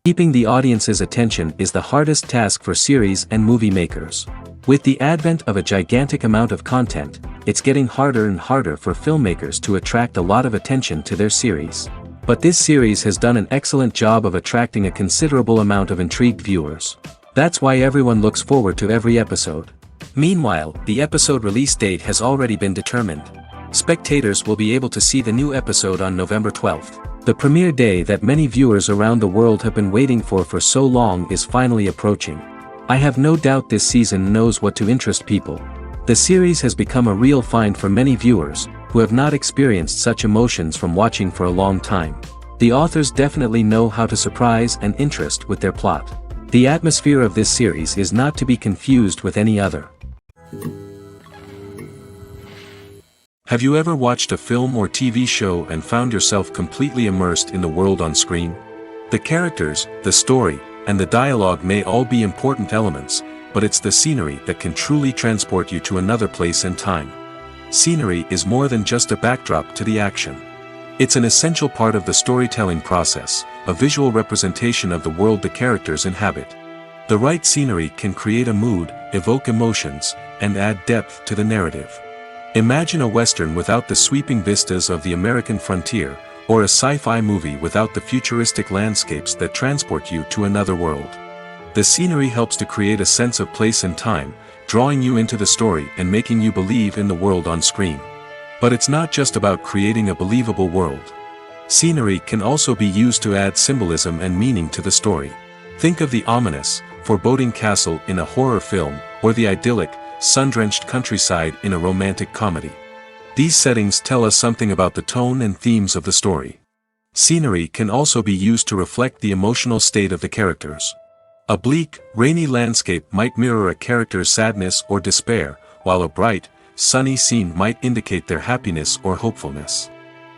Keeping the audience's attention is the hardest task for series and movie makers. With the advent of a gigantic amount of content, it's getting harder and harder for filmmakers to attract a lot of attention to their series. But this series has done an excellent job of attracting a considerable amount of intrigued viewers. That's why everyone looks forward to every episode. Meanwhile, the episode release date has already been determined. Spectators will be able to see the new episode on November 12th. The premiere day that many viewers around the world have been waiting for so long is finally approaching. I have no doubt this season knows what to interest people. The series has become a real find for many viewers, who have not experienced such emotions from watching for a long time. The authors definitely know how to surprise and interest with their plot. The atmosphere of this series is not to be confused with any other. Have you ever watched a film or TV show and found yourself completely immersed in the world on screen? The characters, the story, and the dialogue may all be important elements, but it's the scenery that can truly transport you to another place and time. Scenery is more than just a backdrop to the action. It's an essential part of the storytelling process, a visual representation of the world the characters inhabit. The right scenery can create a mood, evoke emotions, and add depth to the narrative. Imagine a western without the sweeping vistas of the American frontier, or a sci-fi movie without the futuristic landscapes that transport you to another world. The scenery helps to create a sense of place and time, drawing you into the story and making you believe in the world on screen. But it's not just about creating a believable world. Scenery can also be used to add symbolism and meaning to the story. Think of the ominous, foreboding castle in a horror film, or the idyllic, sun-drenched countryside in a romantic comedy. These settings tell us something about the tone and themes of the story. Scenery can also be used to reflect the emotional state of the characters. A bleak, rainy landscape might mirror a character's sadness or despair, while a bright, sunny scene might indicate their happiness or hopefulness.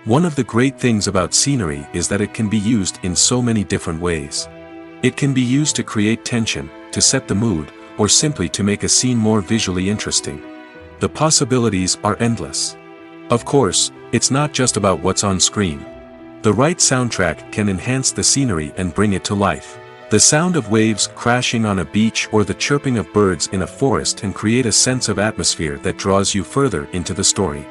One of the great things about scenery is that it can be used in so many different ways. It can be used to create tension, to set the mood, or simply to make a scene more visually interesting. The possibilities are endless. Of course, it's not just about what's on screen. The right soundtrack can enhance the scenery and bring it to life. The sound of waves crashing on a beach or the chirping of birds in a forest can create a sense of atmosphere that draws you further into the story.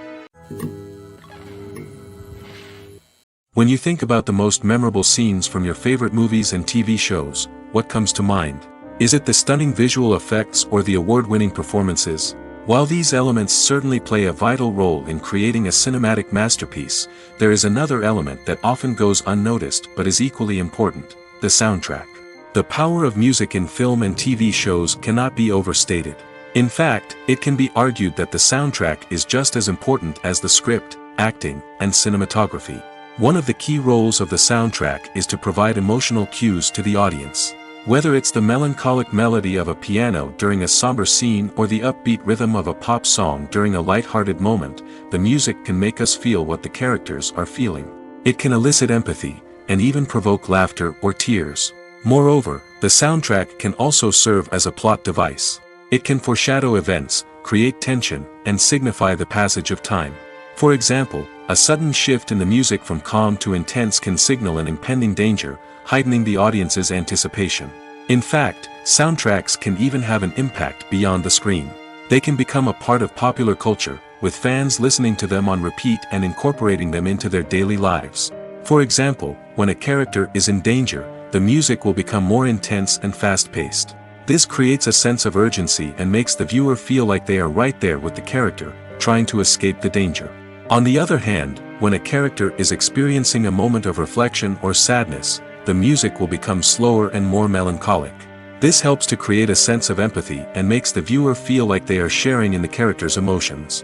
When you think about the most memorable scenes from your favorite movies and TV shows, what comes to mind? Is it the stunning visual effects or the award-winning performances? While these elements certainly play a vital role in creating a cinematic masterpiece, there is another element that often goes unnoticed but is equally important: the soundtrack. The power of music in film and TV shows cannot be overstated. In fact, it can be argued that the soundtrack is just as important as the script, acting, and cinematography. One of the key roles of the soundtrack is to provide emotional cues to the audience. Whether it's the melancholic melody of a piano during a somber scene or the upbeat rhythm of a pop song during a light-hearted moment, the music can make us feel what the characters are feeling. It can elicit empathy, and even provoke laughter or tears. Moreover, the soundtrack can also serve as a plot device. It can foreshadow events, create tension, and signify the passage of time. For example, a sudden shift in the music from calm to intense can signal an impending danger, heightening the audience's anticipation. In fact, soundtracks can even have an impact beyond the screen. They can become a part of popular culture, with fans listening to them on repeat and incorporating them into their daily lives. For example, when a character is in danger, the music will become more intense and fast-paced. This creates a sense of urgency and makes the viewer feel like they are right there with the character, trying to escape the danger. On the other hand, when a character is experiencing a moment of reflection or sadness, the music will become slower and more melancholic. This helps to create a sense of empathy and makes the viewer feel like they are sharing in the character's emotions.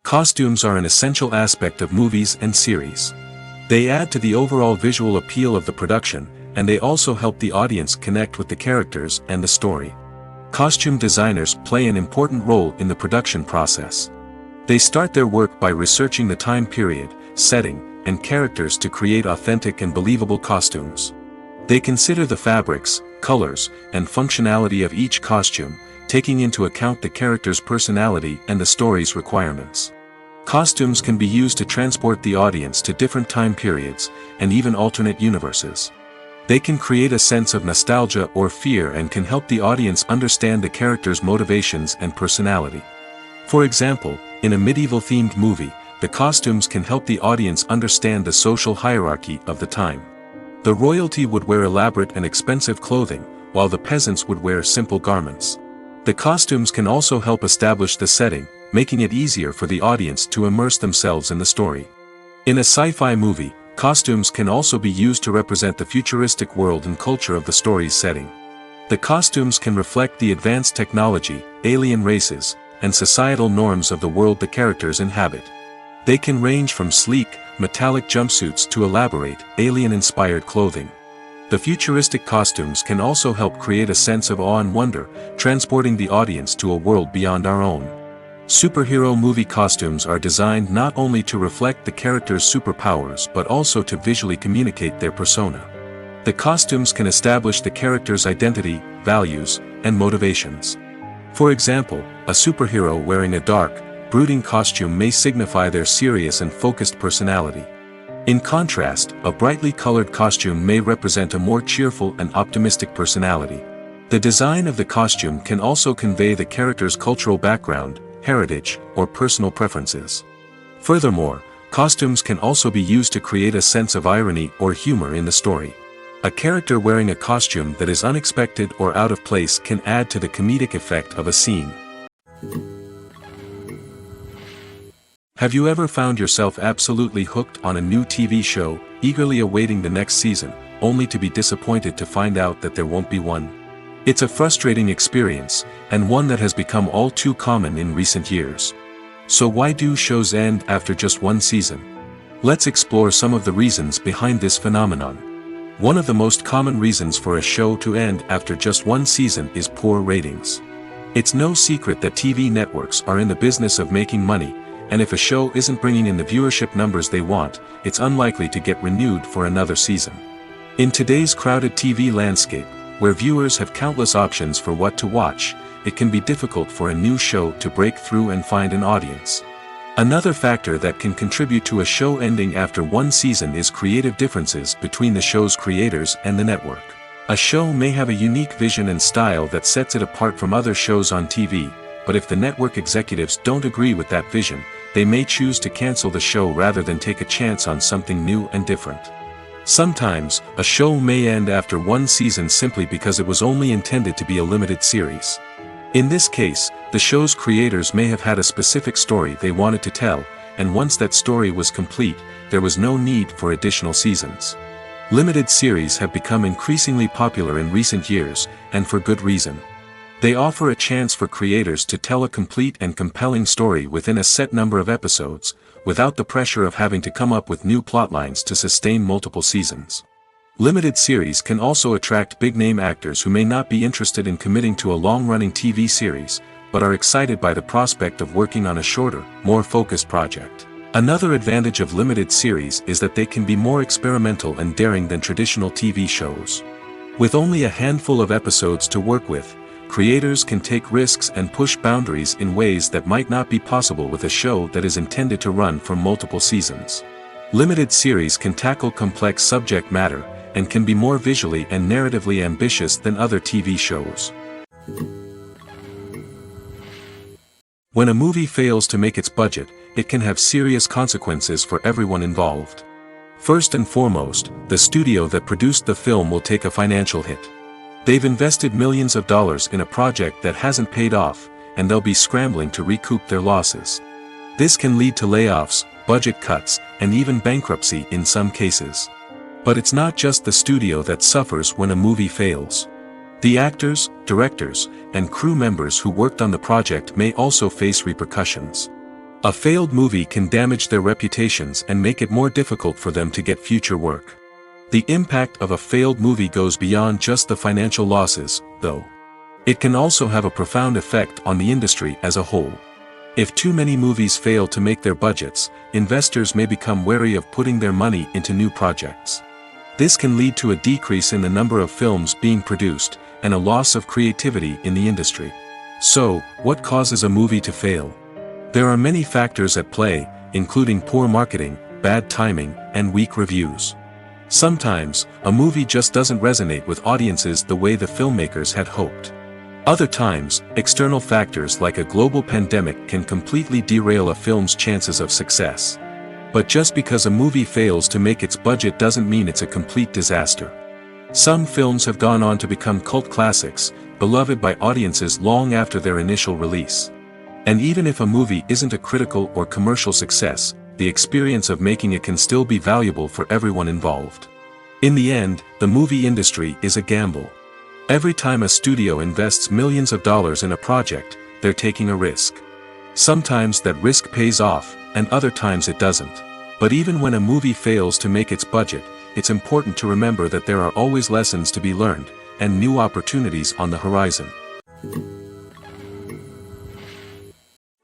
Costumes are an essential aspect of movies and series. They add to the overall visual appeal of the production, and they also help the audience connect with the characters and the story. Costume designers play an important role in the production process. They start their work by researching the time period, setting, and characters to create authentic and believable costumes. They consider the fabrics, colors, and functionality of each costume, taking into account the character's personality and the story's requirements. Costumes can be used to transport the audience to different time periods, and even alternate universes. They can create a sense of nostalgia or fear and can help the audience understand the character's motivations and personality. For example, in a medieval-themed movie, the costumes can help the audience understand the social hierarchy of the time. The royalty would wear elaborate and expensive clothing, while the peasants would wear simple garments. The costumes can also help establish the setting, making it easier for the audience to immerse themselves in the story. In a sci-fi movie, costumes can also be used to represent the futuristic world and culture of the story's setting. The costumes can reflect the advanced technology, alien races, and societal norms of the world the characters inhabit. They can range from sleek, metallic jumpsuits to elaborate, alien-inspired clothing. The futuristic costumes can also help create a sense of awe and wonder, transporting the audience to a world beyond our own. Superhero movie costumes are designed not only to reflect the character's superpowers but also to visually communicate their persona. The costumes can establish the character's identity, values, and motivations. For example, a superhero wearing a dark, brooding costume may signify their serious and focused personality. In contrast, a brightly colored costume may represent a more cheerful and optimistic personality. The design of the costume can also convey the character's cultural background, heritage, or personal preferences. Furthermore, costumes can also be used to create a sense of irony or humor in the story. A character wearing a costume that is unexpected or out of place can add to the comedic effect of a scene. Have you ever found yourself absolutely hooked on a new TV show, eagerly awaiting the next season, only to be disappointed to find out that there won't be one? It's a frustrating experience, and one that has become all too common in recent years. So why do shows end after just one season? Let's explore some of the reasons behind this phenomenon. One of the most common reasons for a show to end after just one season is poor ratings. It's no secret that TV networks are in the business of making money, and if a show isn't bringing in the viewership numbers they want, it's unlikely to get renewed for another season. In today's crowded TV landscape, where viewers have countless options for what to watch, it can be difficult for a new show to break through and find an audience. Another factor that can contribute to a show ending after one season is creative differences between the show's creators and the network. A show may have a unique vision and style that sets it apart from other shows on TV, but if the network executives don't agree with that vision, they may choose to cancel the show rather than take a chance on something new and different. Sometimes, a show may end after one season simply because it was only intended to be a limited series. In this case, the show's creators may have had a specific story they wanted to tell, and once that story was complete, there was no need for additional seasons. Limited series have become increasingly popular in recent years, and for good reason. They offer a chance for creators to tell a complete and compelling story within a set number of episodes, without the pressure of having to come up with new plotlines to sustain multiple seasons. Limited series can also attract big-name actors who may not be interested in committing to a long-running TV series, but are excited by the prospect of working on a shorter, more focused project. Another advantage of limited series is that they can be more experimental and daring than traditional TV shows. With only a handful of episodes to work with, creators can take risks and push boundaries in ways that might not be possible with a show that is intended to run for multiple seasons. Limited series can tackle complex subject matter, and can be more visually and narratively ambitious than other TV shows. When a movie fails to make its budget, it can have serious consequences for everyone involved. First and foremost, the studio that produced the film will take a financial hit. They've invested millions of dollars in a project that hasn't paid off, and they'll be scrambling to recoup their losses. This can lead to layoffs, budget cuts, and even bankruptcy in some cases. But it's not just the studio that suffers when a movie fails. The actors, directors, and crew members who worked on the project may also face repercussions. A failed movie can damage their reputations and make it more difficult for them to get future work. The impact of a failed movie goes beyond just the financial losses, though. It can also have a profound effect on the industry as a whole. If too many movies fail to make their budgets, investors may become wary of putting their money into new projects. This can lead to a decrease in the number of films being produced, and a loss of creativity in the industry. So, what causes a movie to fail? There are many factors at play, including poor marketing, bad timing, and weak reviews. Sometimes, a movie just doesn't resonate with audiences the way the filmmakers had hoped. Other times, external factors like a global pandemic can completely derail a film's chances of success. But just because a movie fails to make its budget doesn't mean it's a complete disaster. Some films have gone on to become cult classics, beloved by audiences long after their initial release. And even if a movie isn't a critical or commercial success, the experience of making it can still be valuable for everyone involved. In the end, the movie industry is a gamble. Every time a studio invests millions of dollars in a project, they're taking a risk. Sometimes that risk pays off, and other times it doesn't. But even when a movie fails to make its budget, it's important to remember that there are always lessons to be learned, and new opportunities on the horizon.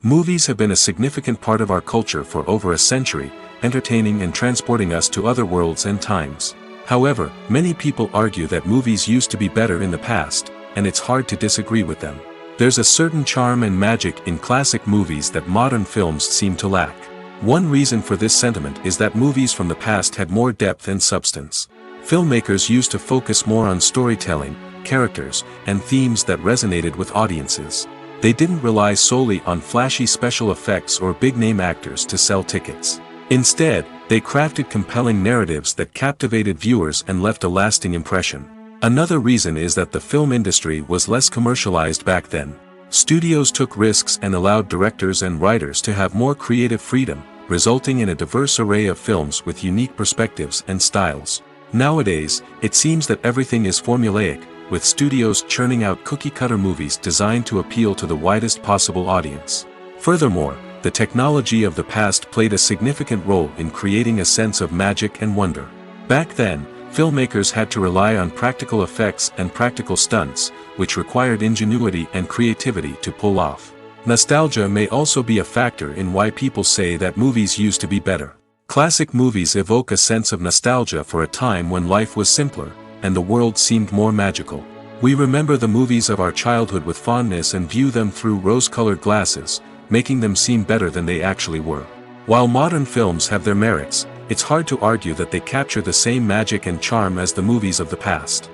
Movies have been a significant part of our culture for over a century, entertaining and transporting us to other worlds and times. However, many people argue that movies used to be better in the past, and it's hard to disagree with them. There's a certain charm and magic in classic movies that modern films seem to lack. One reason for this sentiment is that movies from the past had more depth and substance. Filmmakers used to focus more on storytelling, characters, and themes that resonated with audiences. They didn't rely solely on flashy special effects or big-name actors to sell tickets. Instead, they crafted compelling narratives that captivated viewers and left a lasting impression. Another reason is that the film industry was less commercialized back then. Studios took risks and allowed directors and writers to have more creative freedom, resulting in a diverse array of films with unique perspectives and styles. Nowadays, it seems that everything is formulaic, with studios churning out cookie-cutter movies designed to appeal to the widest possible audience. Furthermore, the technology of the past played a significant role in creating a sense of magic and wonder. Back then, filmmakers had to rely on practical effects and practical stunts, which required ingenuity and creativity to pull off. Nostalgia may also be a factor in why people say that movies used to be better. Classic movies evoke a sense of nostalgia for a time when life was simpler, and the world seemed more magical. We remember the movies of our childhood with fondness and view them through rose-colored glasses, making them seem better than they actually were. While modern films have their merits, it's hard to argue that they capture the same magic and charm as the movies of the past.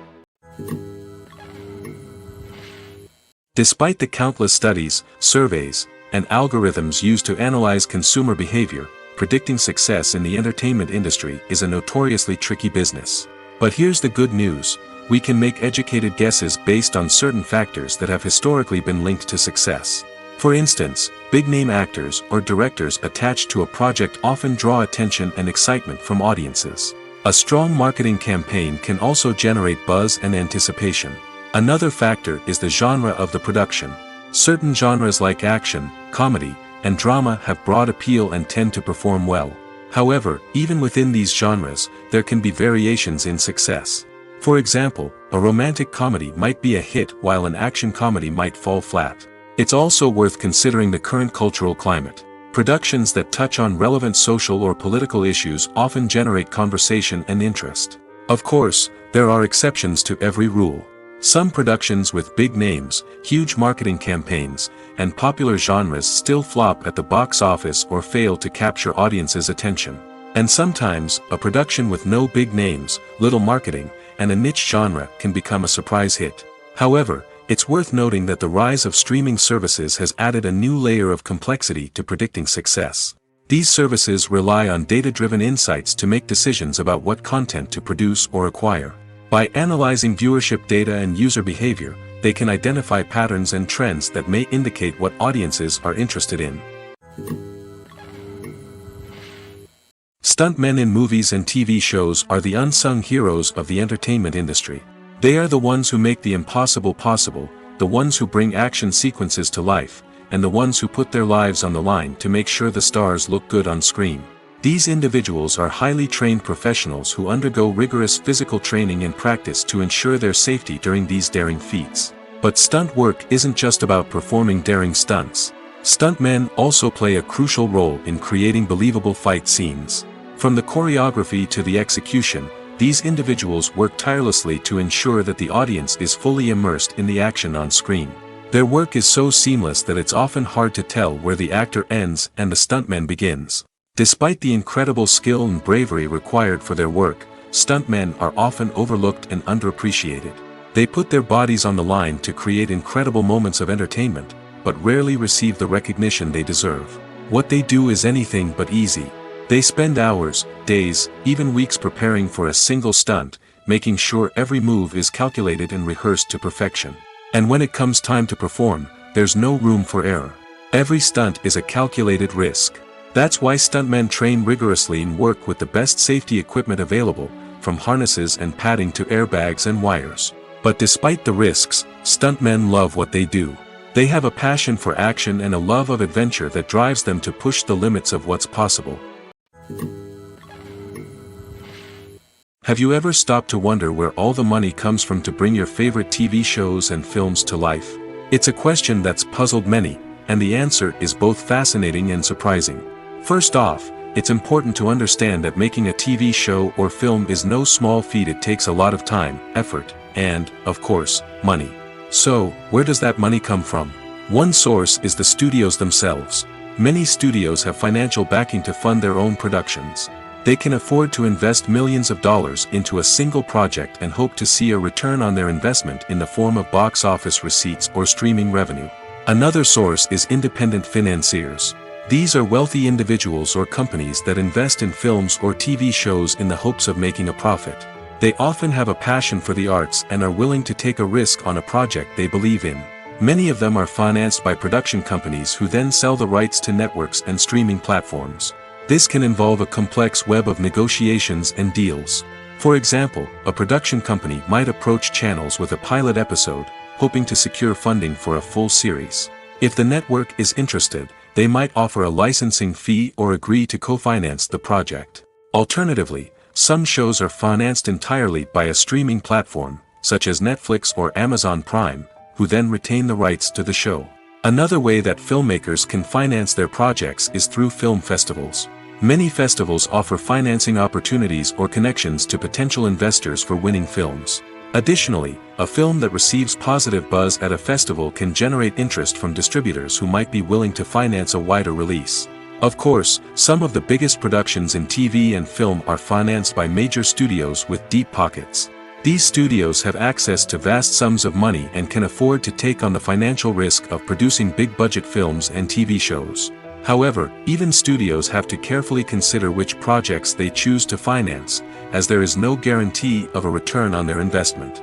Despite the countless studies, surveys, and algorithms used to analyze consumer behavior, predicting success in the entertainment industry is a notoriously tricky business. But here's the good news: we can make educated guesses based on certain factors that have historically been linked to success. For instance, big-name actors or directors attached to a project often draw attention and excitement from audiences. A strong marketing campaign can also generate buzz and anticipation. Another factor is the genre of the production. Certain genres like action, comedy, and drama have broad appeal and tend to perform well. However, even within these genres, there can be variations in success. For example, a romantic comedy might be a hit while an action comedy might fall flat. It's also worth considering the current cultural climate. Productions that touch on relevant social or political issues often generate conversation and interest. Of course, there are exceptions to every rule. Some productions with big names, huge marketing campaigns, and popular genres still flop at the box office or fail to capture audiences' attention. And sometimes, a production with no big names, little marketing, and a niche genre can become a surprise hit. However, it's worth noting that the rise of streaming services has added a new layer of complexity to predicting success. These services rely on data-driven insights to make decisions about what content to produce or acquire. By analyzing viewership data and user behavior, they can identify patterns and trends that may indicate what audiences are interested in. Stuntmen in movies and TV shows are the unsung heroes of the entertainment industry. They are the ones who make the impossible possible, the ones who bring action sequences to life, and the ones who put their lives on the line to make sure the stars look good on screen. These individuals are highly trained professionals who undergo rigorous physical training and practice to ensure their safety during these daring feats. But stunt work isn't just about performing daring stunts. Stuntmen also play a crucial role in creating believable fight scenes. From the choreography to the execution, these individuals work tirelessly to ensure that the audience is fully immersed in the action on screen. Their work is so seamless that it's often hard to tell where the actor ends and the stuntman begins. Despite the incredible skill and bravery required for their work, stuntmen are often overlooked and underappreciated. They put their bodies on the line to create incredible moments of entertainment, but rarely receive the recognition they deserve. What they do is anything but easy. They spend hours, days, even weeks preparing for a single stunt, making sure every move is calculated and rehearsed to perfection. And when it comes time to perform, there's no room for error. Every stunt is a calculated risk. That's why stuntmen train rigorously and work with the best safety equipment available, from harnesses and padding to airbags and wires. But despite the risks, stuntmen love what they do. They have a passion for action and a love of adventure that drives them to push the limits of what's possible. Have you ever stopped to wonder where all the money comes from to bring your favorite TV shows and films to life? It's a question that's puzzled many, and the answer is both fascinating and surprising. First off, it's important to understand that making a TV show or film is no small feat. It takes a lot of time, effort, and, of course, money. So, where does that money come from? One source is the studios themselves. Many studios have financial backing to fund their own productions. They can afford to invest millions of dollars into a single project and hope to see a return on their investment in the form of box office receipts or streaming revenue. Another source is independent financiers. These are wealthy individuals or companies that invest in films or TV shows in the hopes of making a profit. They often have a passion for the arts and are willing to take a risk on a project they believe in. Many of them are financed by production companies who then sell the rights to networks and streaming platforms. This can involve a complex web of negotiations and deals. For example, a production company might approach channels with a pilot episode, hoping to secure funding for a full series. If the network is interested, they might offer a licensing fee or agree to co-finance the project. Alternatively, some shows are financed entirely by a streaming platform, such as Netflix or Amazon Prime, who then retain the rights to the show. Another way that filmmakers can finance their projects is through film festivals. Many festivals offer financing opportunities or connections to potential investors for winning films. Additionally, a film that receives positive buzz at a festival can generate interest from distributors who might be willing to finance a wider release. Of course, some of the biggest productions in TV and film are financed by major studios with deep pockets. These studios have access to vast sums of money and can afford to take on the financial risk of producing big-budget films and TV shows. However, even studios have to carefully consider which projects they choose to finance, as there is no guarantee of a return on their investment.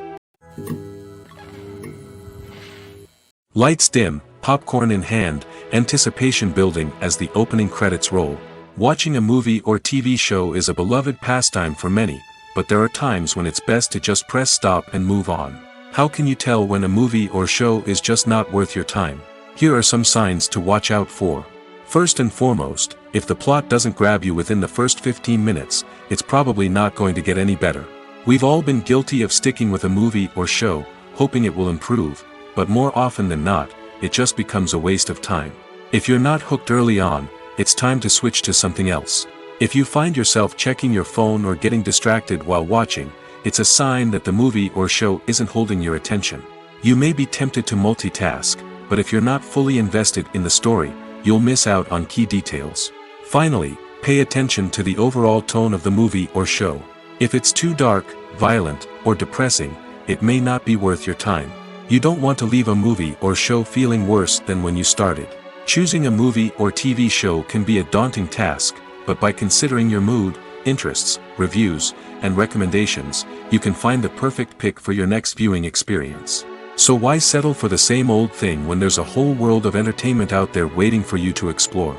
Lights dim, popcorn in hand, anticipation building as the opening credits roll. Watching a movie or TV show is a beloved pastime for many, but there are times when it's best to just press stop and move on. How can you tell when a movie or show is just not worth your time? Here are some signs to watch out for. First and foremost, if the plot doesn't grab you within the first 15 minutes, it's probably not going to get any better. We've all been guilty of sticking with a movie or show, hoping it will improve, but more often than not, it just becomes a waste of time. If you're not hooked early on, it's time to switch to something else. If you find yourself checking your phone or getting distracted while watching, it's a sign that the movie or show isn't holding your attention. You may be tempted to multitask, but if you're not fully invested in the story, you'll miss out on key details. Finally, pay attention to the overall tone of the movie or show. If it's too dark, violent, or depressing, it may not be worth your time. You don't want to leave a movie or show feeling worse than when you started. Choosing a movie or TV show can be a daunting task, but by considering your mood, interests, reviews, and recommendations, you can find the perfect pick for your next viewing experience. So why settle for the same old thing when there's a whole world of entertainment out there waiting for you to explore?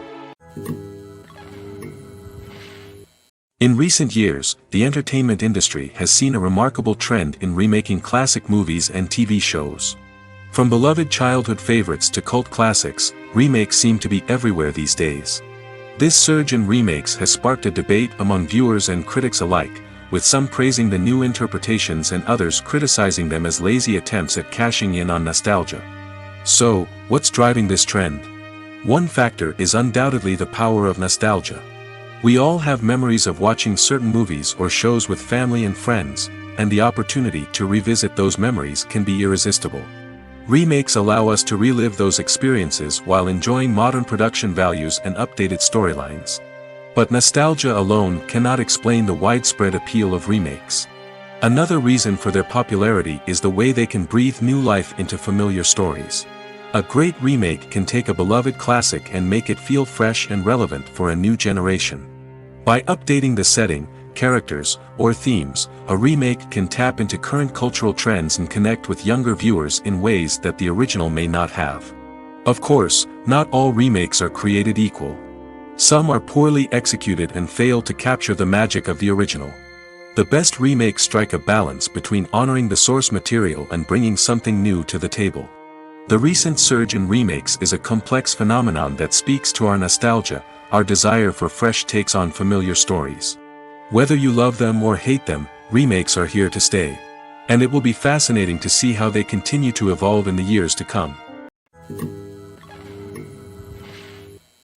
In recent years, the entertainment industry has seen a remarkable trend in remaking classic movies and TV shows. From beloved childhood favorites to cult classics, remakes seem to be everywhere these days. This surge in remakes has sparked a debate among viewers and critics alike, with some praising the new interpretations and others criticizing them as lazy attempts at cashing in on nostalgia. So, what's driving this trend? One factor is undoubtedly the power of nostalgia. We all have memories of watching certain movies or shows with family and friends, and the opportunity to revisit those memories can be irresistible. Remakes allow us to relive those experiences while enjoying modern production values and updated storylines. But nostalgia alone cannot explain the widespread appeal of remakes. Another reason for their popularity is the way they can breathe new life into familiar stories. A great remake can take a beloved classic and make it feel fresh and relevant for a new generation. By updating the setting, characters, or themes, a remake can tap into current cultural trends and connect with younger viewers in ways that the original may not have. Of course, not all remakes are created equal. Some are poorly executed and fail to capture the magic of the original. The best remakes strike a balance between honoring the source material and bringing something new to the table. The recent surge in remakes is a complex phenomenon that speaks to our nostalgia, our desire for fresh takes on familiar stories. Whether you love them or hate them, remakes are here to stay. And it will be fascinating to see how they continue to evolve in the years to come.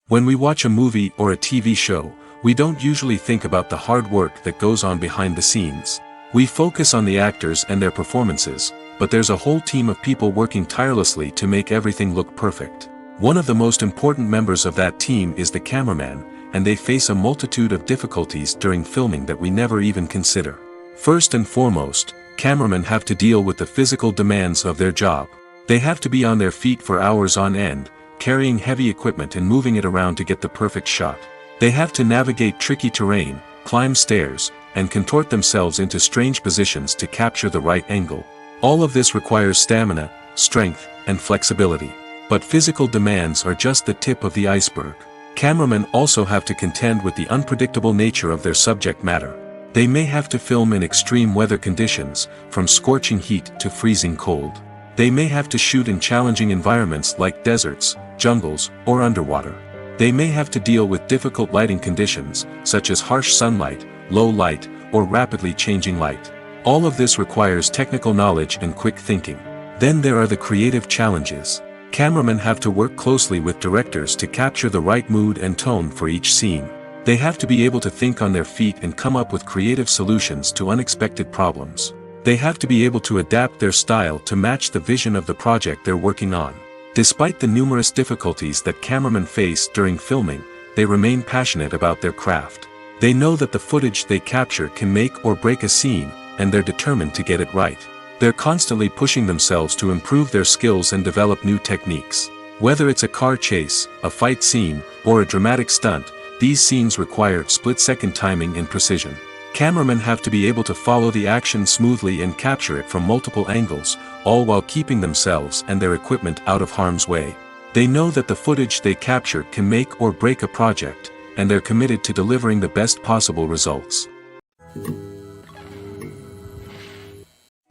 When we watch a movie or a TV show, we don't usually think about the hard work that goes on behind the scenes. We focus on the actors and their performances, but there's a whole team of people working tirelessly to make everything look perfect. One of the most important members of that team is the cameraman, and they face a multitude of difficulties during filming that we never even consider. First and foremost, cameramen have to deal with the physical demands of their job. They have to be on their feet for hours on end, carrying heavy equipment and moving it around to get the perfect shot. They have to navigate tricky terrain, climb stairs, and contort themselves into strange positions to capture the right angle. All of this requires stamina, strength, and flexibility. But physical demands are just the tip of the iceberg. Cameramen also have to contend with the unpredictable nature of their subject matter. They may have to film in extreme weather conditions, from scorching heat to freezing cold. They may have to shoot in challenging environments like deserts, jungles, or underwater. They may have to deal with difficult lighting conditions, such as harsh sunlight, low light, or rapidly changing light. All of this requires technical knowledge and quick thinking. Then there are the creative challenges. Cameramen have to work closely with directors to capture the right mood and tone for each scene. They have to be able to think on their feet and come up with creative solutions to unexpected problems. They have to be able to adapt their style to match the vision of the project they're working on. Despite the numerous difficulties that cameramen face during filming, they remain passionate about their craft. They know that the footage they capture can make or break a scene, and they're determined to get it right. They're constantly pushing themselves to improve their skills and develop new techniques. Whether it's a car chase, a fight scene, or a dramatic stunt, these scenes require split-second timing and precision. Cameramen have to be able to follow the action smoothly and capture it from multiple angles, all while keeping themselves and their equipment out of harm's way. They know that the footage they capture can make or break a project, and they're committed to delivering the best possible results.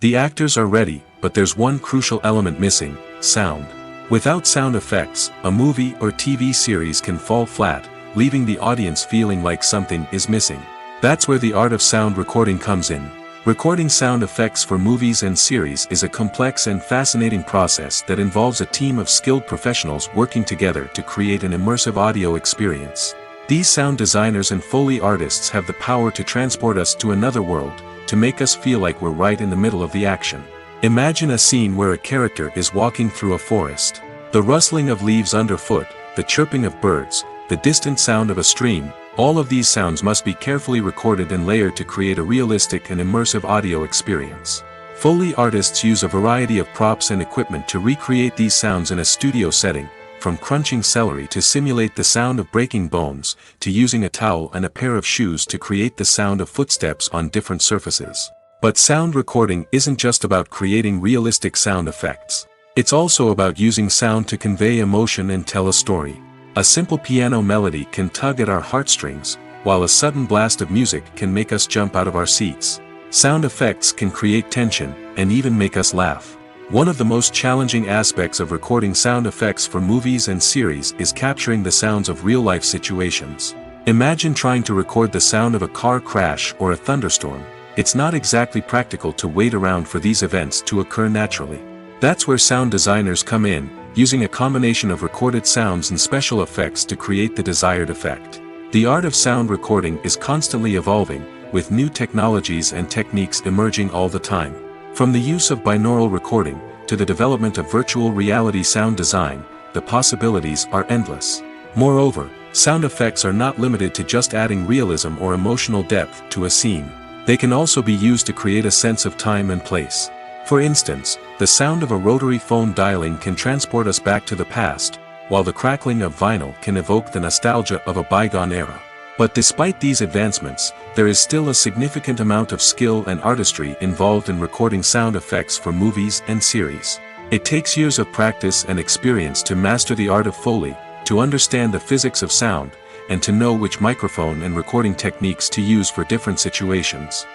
The actors are ready, but there's one crucial element missing: sound. Without sound effects, a movie or TV series can fall flat, leaving the audience feeling like something is missing. That's where the art of sound recording comes in. Recording sound effects for movies and series is a complex and fascinating process that involves a team of skilled professionals working together to create an immersive audio experience. These sound designers and Foley artists have the power to transport us to another world, to make us feel like we're right in the middle of the action. Imagine a scene where a character is walking through a forest. The rustling of leaves underfoot, the chirping of birds, the distant sound of a stream, all of these sounds must be carefully recorded and layered to create a realistic and immersive audio experience. Foley artists use a variety of props and equipment to recreate these sounds in a studio setting, from crunching celery to simulate the sound of breaking bones, to using a towel and a pair of shoes to create the sound of footsteps on different surfaces. But sound recording isn't just about creating realistic sound effects. It's also about using sound to convey emotion and tell a story. A simple piano melody can tug at our heartstrings, while a sudden blast of music can make us jump out of our seats. Sound effects can create tension, and even make us laugh. One of the most challenging aspects of recording sound effects for movies and series is capturing the sounds of real-life situations. Imagine trying to record the sound of a car crash or a thunderstorm. It's not exactly practical to wait around for these events to occur naturally. That's where sound designers come in, using a combination of recorded sounds and special effects to create the desired effect. The art of sound recording is constantly evolving, with new technologies and techniques emerging all the time. From the use of binaural recording, to the development of virtual reality sound design, the possibilities are endless. Moreover, sound effects are not limited to just adding realism or emotional depth to a scene. They can also be used to create a sense of time and place. For instance, the sound of a rotary phone dialing can transport us back to the past, while the crackling of vinyl can evoke the nostalgia of a bygone era. But despite these advancements, there is still a significant amount of skill and artistry involved in recording sound effects for movies and series. It takes years of practice and experience to master the art of Foley, to understand the physics of sound, and to know which microphone and recording techniques to use for different situations.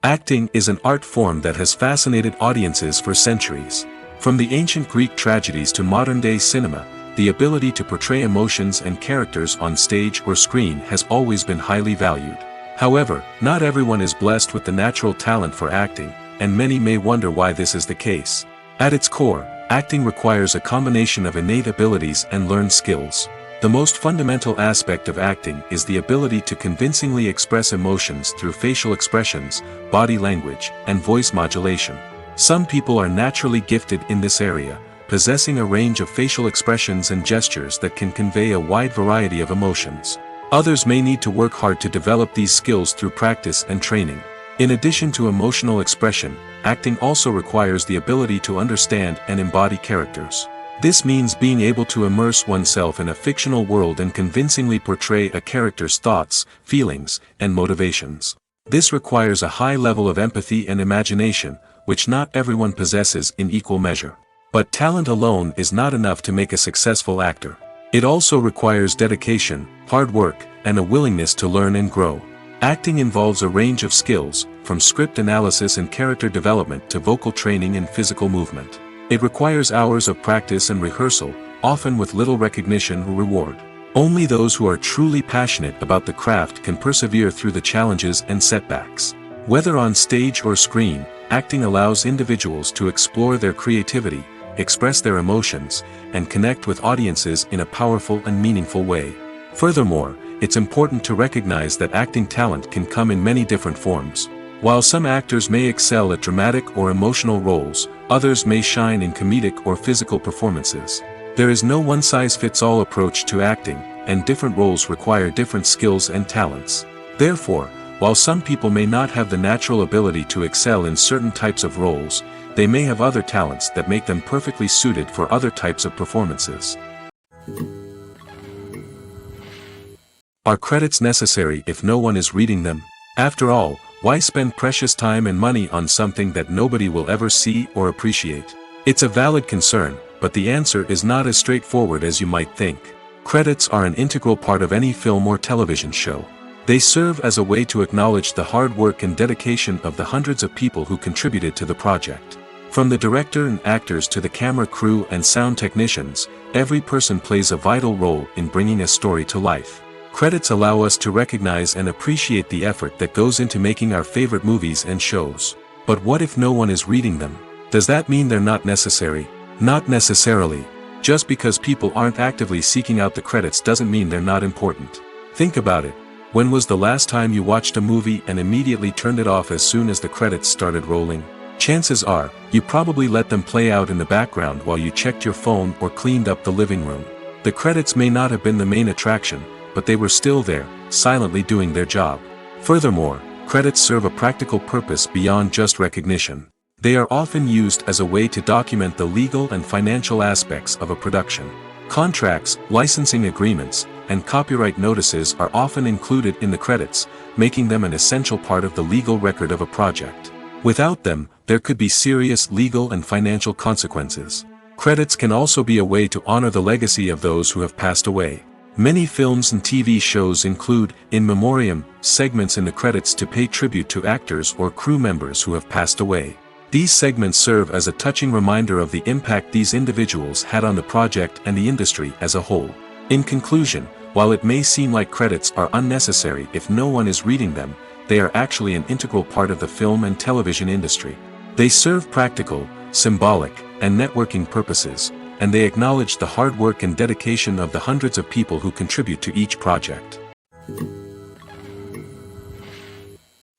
Acting is an art form that has fascinated audiences for centuries. From the ancient Greek tragedies to modern-day cinema, the ability to portray emotions and characters on stage or screen has always been highly valued. However, not everyone is blessed with the natural talent for acting, and many may wonder why this is the case. At its core, acting requires a combination of innate abilities and learned skills. The most fundamental aspect of acting is the ability to convincingly express emotions through facial expressions, body language, and voice modulation. Some people are naturally gifted in this area, possessing a range of facial expressions and gestures that can convey a wide variety of emotions. Others may need to work hard to develop these skills through practice and training. In addition to emotional expression, acting also requires the ability to understand and embody characters. This means being able to immerse oneself in a fictional world and convincingly portray a character's thoughts, feelings, and motivations. This requires a high level of empathy and imagination, which not everyone possesses in equal measure. But talent alone is not enough to make a successful actor. It also requires dedication, hard work, and a willingness to learn and grow. Acting involves a range of skills, from script analysis and character development to vocal training and physical movement. It requires hours of practice and rehearsal, often with little recognition or reward. Only those who are truly passionate about the craft can persevere through the challenges and setbacks. Whether on stage or screen, acting allows individuals to explore their creativity, express their emotions, and connect with audiences in a powerful and meaningful way. Furthermore, it's important to recognize that acting talent can come in many different forms. While some actors may excel at dramatic or emotional roles, others may shine in comedic or physical performances. There is no one-size-fits-all approach to acting, and different roles require different skills and talents. Therefore, while some people may not have the natural ability to excel in certain types of roles, they may have other talents that make them perfectly suited for other types of performances. Are credits necessary if no one is reading them? After all, why spend precious time and money on something that nobody will ever see or appreciate? It's a valid concern, but the answer is not as straightforward as you might think. Credits are an integral part of any film or television show. They serve as a way to acknowledge the hard work and dedication of the hundreds of people who contributed to the project. From the director and actors to the camera crew and sound technicians, every person plays a vital role in bringing a story to life. Credits allow us to recognize and appreciate the effort that goes into making our favorite movies and shows. But what if no one is reading them? Does that mean they're not necessary? Not necessarily. Just because people aren't actively seeking out the credits doesn't mean they're not important. Think about it. When was the last time you watched a movie and immediately turned it off as soon as the credits started rolling? Chances are, you probably let them play out in the background while you checked your phone or cleaned up the living room. The credits may not have been the main attraction, but they were still there, silently doing their job. Furthermore, credits serve a practical purpose beyond just recognition. They are often used as a way to document the legal and financial aspects of a production. Contracts, licensing agreements, and copyright notices are often included in the credits, making them an essential part of the legal record of a project. Without them, there could be serious legal and financial consequences. Credits can also be a way to honor the legacy of those who have passed away. Many films and TV shows include, in memoriam, segments in the credits to pay tribute to actors or crew members who have passed away. These segments serve as a touching reminder of the impact these individuals had on the project and the industry as a whole. In conclusion, while it may seem like credits are unnecessary if no one is reading them, they are actually an integral part of the film and television industry. They serve practical, symbolic, and networking purposes, and they acknowledge the hard work and dedication of the hundreds of people who contribute to each project.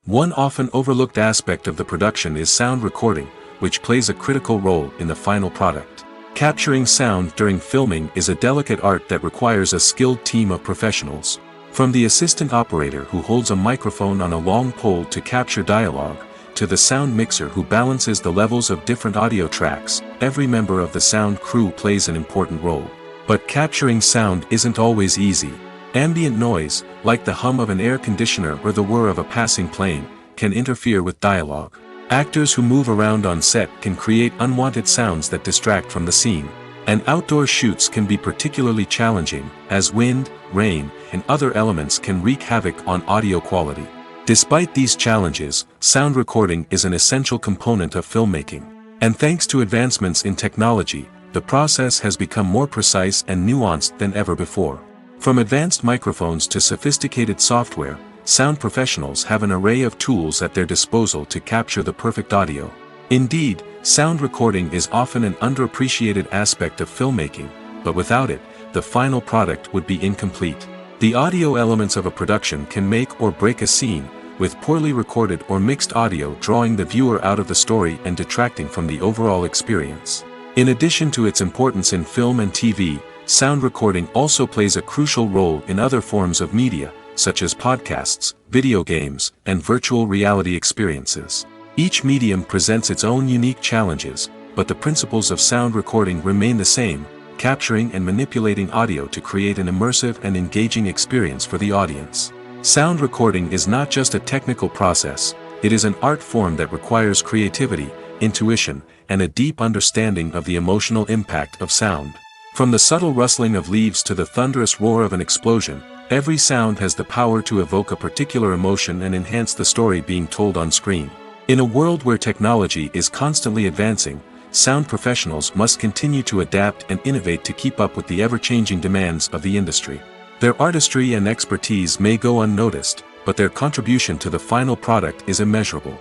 One often overlooked aspect of the production is sound recording, which plays a critical role in the final product. Capturing sound during filming is a delicate art that requires a skilled team of professionals. From the assistant operator who holds a microphone on a long pole to capture dialogue, to the sound mixer who balances the levels of different audio tracks, every member of the sound crew plays an important role. But capturing sound isn't always easy. Ambient noise, like the hum of an air conditioner or the whir of a passing plane, can interfere with dialogue. Actors who move around on set can create unwanted sounds that distract from the scene. And outdoor shoots can be particularly challenging, as wind, rain, and other elements can wreak havoc on audio quality. Despite these challenges, sound recording is an essential component of filmmaking. And thanks to advancements in technology, the process has become more precise and nuanced than ever before. From advanced microphones to sophisticated software, sound professionals have an array of tools at their disposal to capture the perfect audio. Indeed, sound recording is often an underappreciated aspect of filmmaking, but without it, the final product would be incomplete. The audio elements of a production can make or break a scene, with poorly recorded or mixed audio drawing the viewer out of the story and detracting from the overall experience. In addition to its importance in film and TV, sound recording also plays a crucial role in other forms of media, such as podcasts, video games, and virtual reality experiences. Each medium presents its own unique challenges, but the principles of sound recording remain the same, capturing and manipulating audio to create an immersive and engaging experience for the audience. Sound recording is not just a technical process, it is an art form that requires creativity, intuition, and a deep understanding of the emotional impact of sound. From the subtle rustling of leaves to the thunderous roar of an explosion, every sound has the power to evoke a particular emotion and enhance the story being told on screen. In a world where technology is constantly advancing, sound professionals must continue to adapt and innovate to keep up with the ever-changing demands of the industry. Their artistry and expertise may go unnoticed, but their contribution to the final product is immeasurable.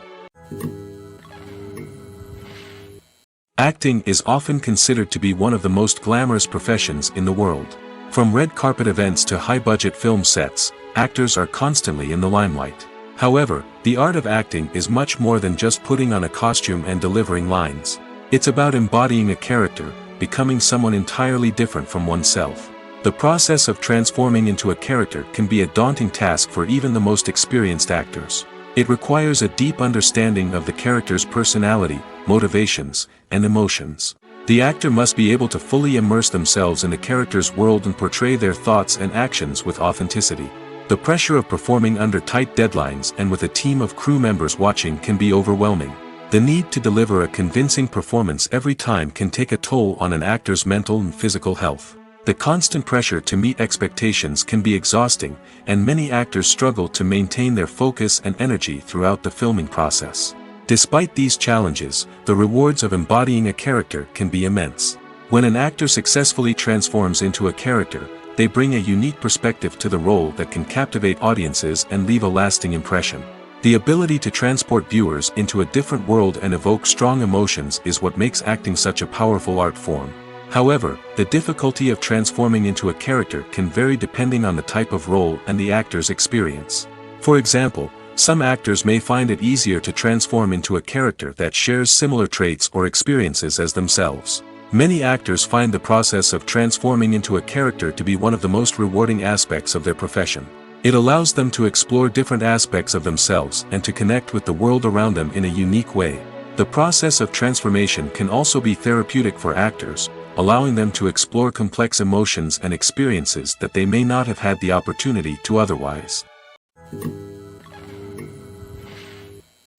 Acting is often considered to be one of the most glamorous professions in the world. From red carpet events to high-budget film sets, actors are constantly in the limelight. However, the art of acting is much more than just putting on a costume and delivering lines. It's about embodying a character, becoming someone entirely different from oneself. The process of transforming into a character can be a daunting task for even the most experienced actors. It requires a deep understanding of the character's personality, motivations, and emotions. The actor must be able to fully immerse themselves in the character's world and portray their thoughts and actions with authenticity. The pressure of performing under tight deadlines and with a team of crew members watching can be overwhelming. The need to deliver a convincing performance every time can take a toll on an actor's mental and physical health. The constant pressure to meet expectations can be exhausting, and many actors struggle to maintain their focus and energy throughout the filming process. Despite these challenges, the rewards of embodying a character can be immense. When an actor successfully transforms into a character, they bring a unique perspective to the role that can captivate audiences and leave a lasting impression. The ability to transport viewers into a different world and evoke strong emotions is what makes acting such a powerful art form. However, the difficulty of transforming into a character can vary depending on the type of role and the actor's experience. For example, some actors may find it easier to transform into a character that shares similar traits or experiences as themselves. Many actors find the process of transforming into a character to be one of the most rewarding aspects of their profession. It allows them to explore different aspects of themselves and to connect with the world around them in a unique way. The process of transformation can also be therapeutic for actors, allowing them to explore complex emotions and experiences that they may not have had the opportunity to otherwise.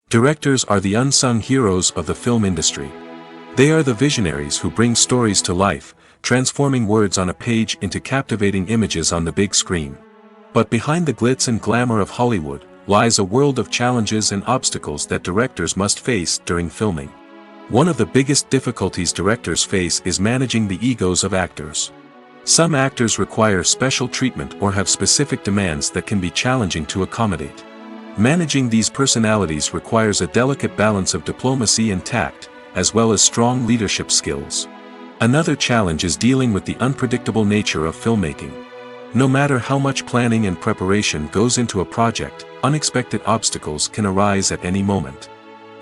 Directors are the unsung heroes of the film industry. They are the visionaries who bring stories to life, transforming words on a page into captivating images on the big screen. But behind the glitz and glamour of Hollywood lies a world of challenges and obstacles that directors must face during filming. One of the biggest difficulties directors face is managing the egos of actors. Some actors require special treatment or have specific demands that can be challenging to accommodate. Managing these personalities requires a delicate balance of diplomacy and tact, as well as strong leadership skills. Another challenge is dealing with the unpredictable nature of filmmaking. No matter how much planning and preparation goes into a project, unexpected obstacles can arise at any moment.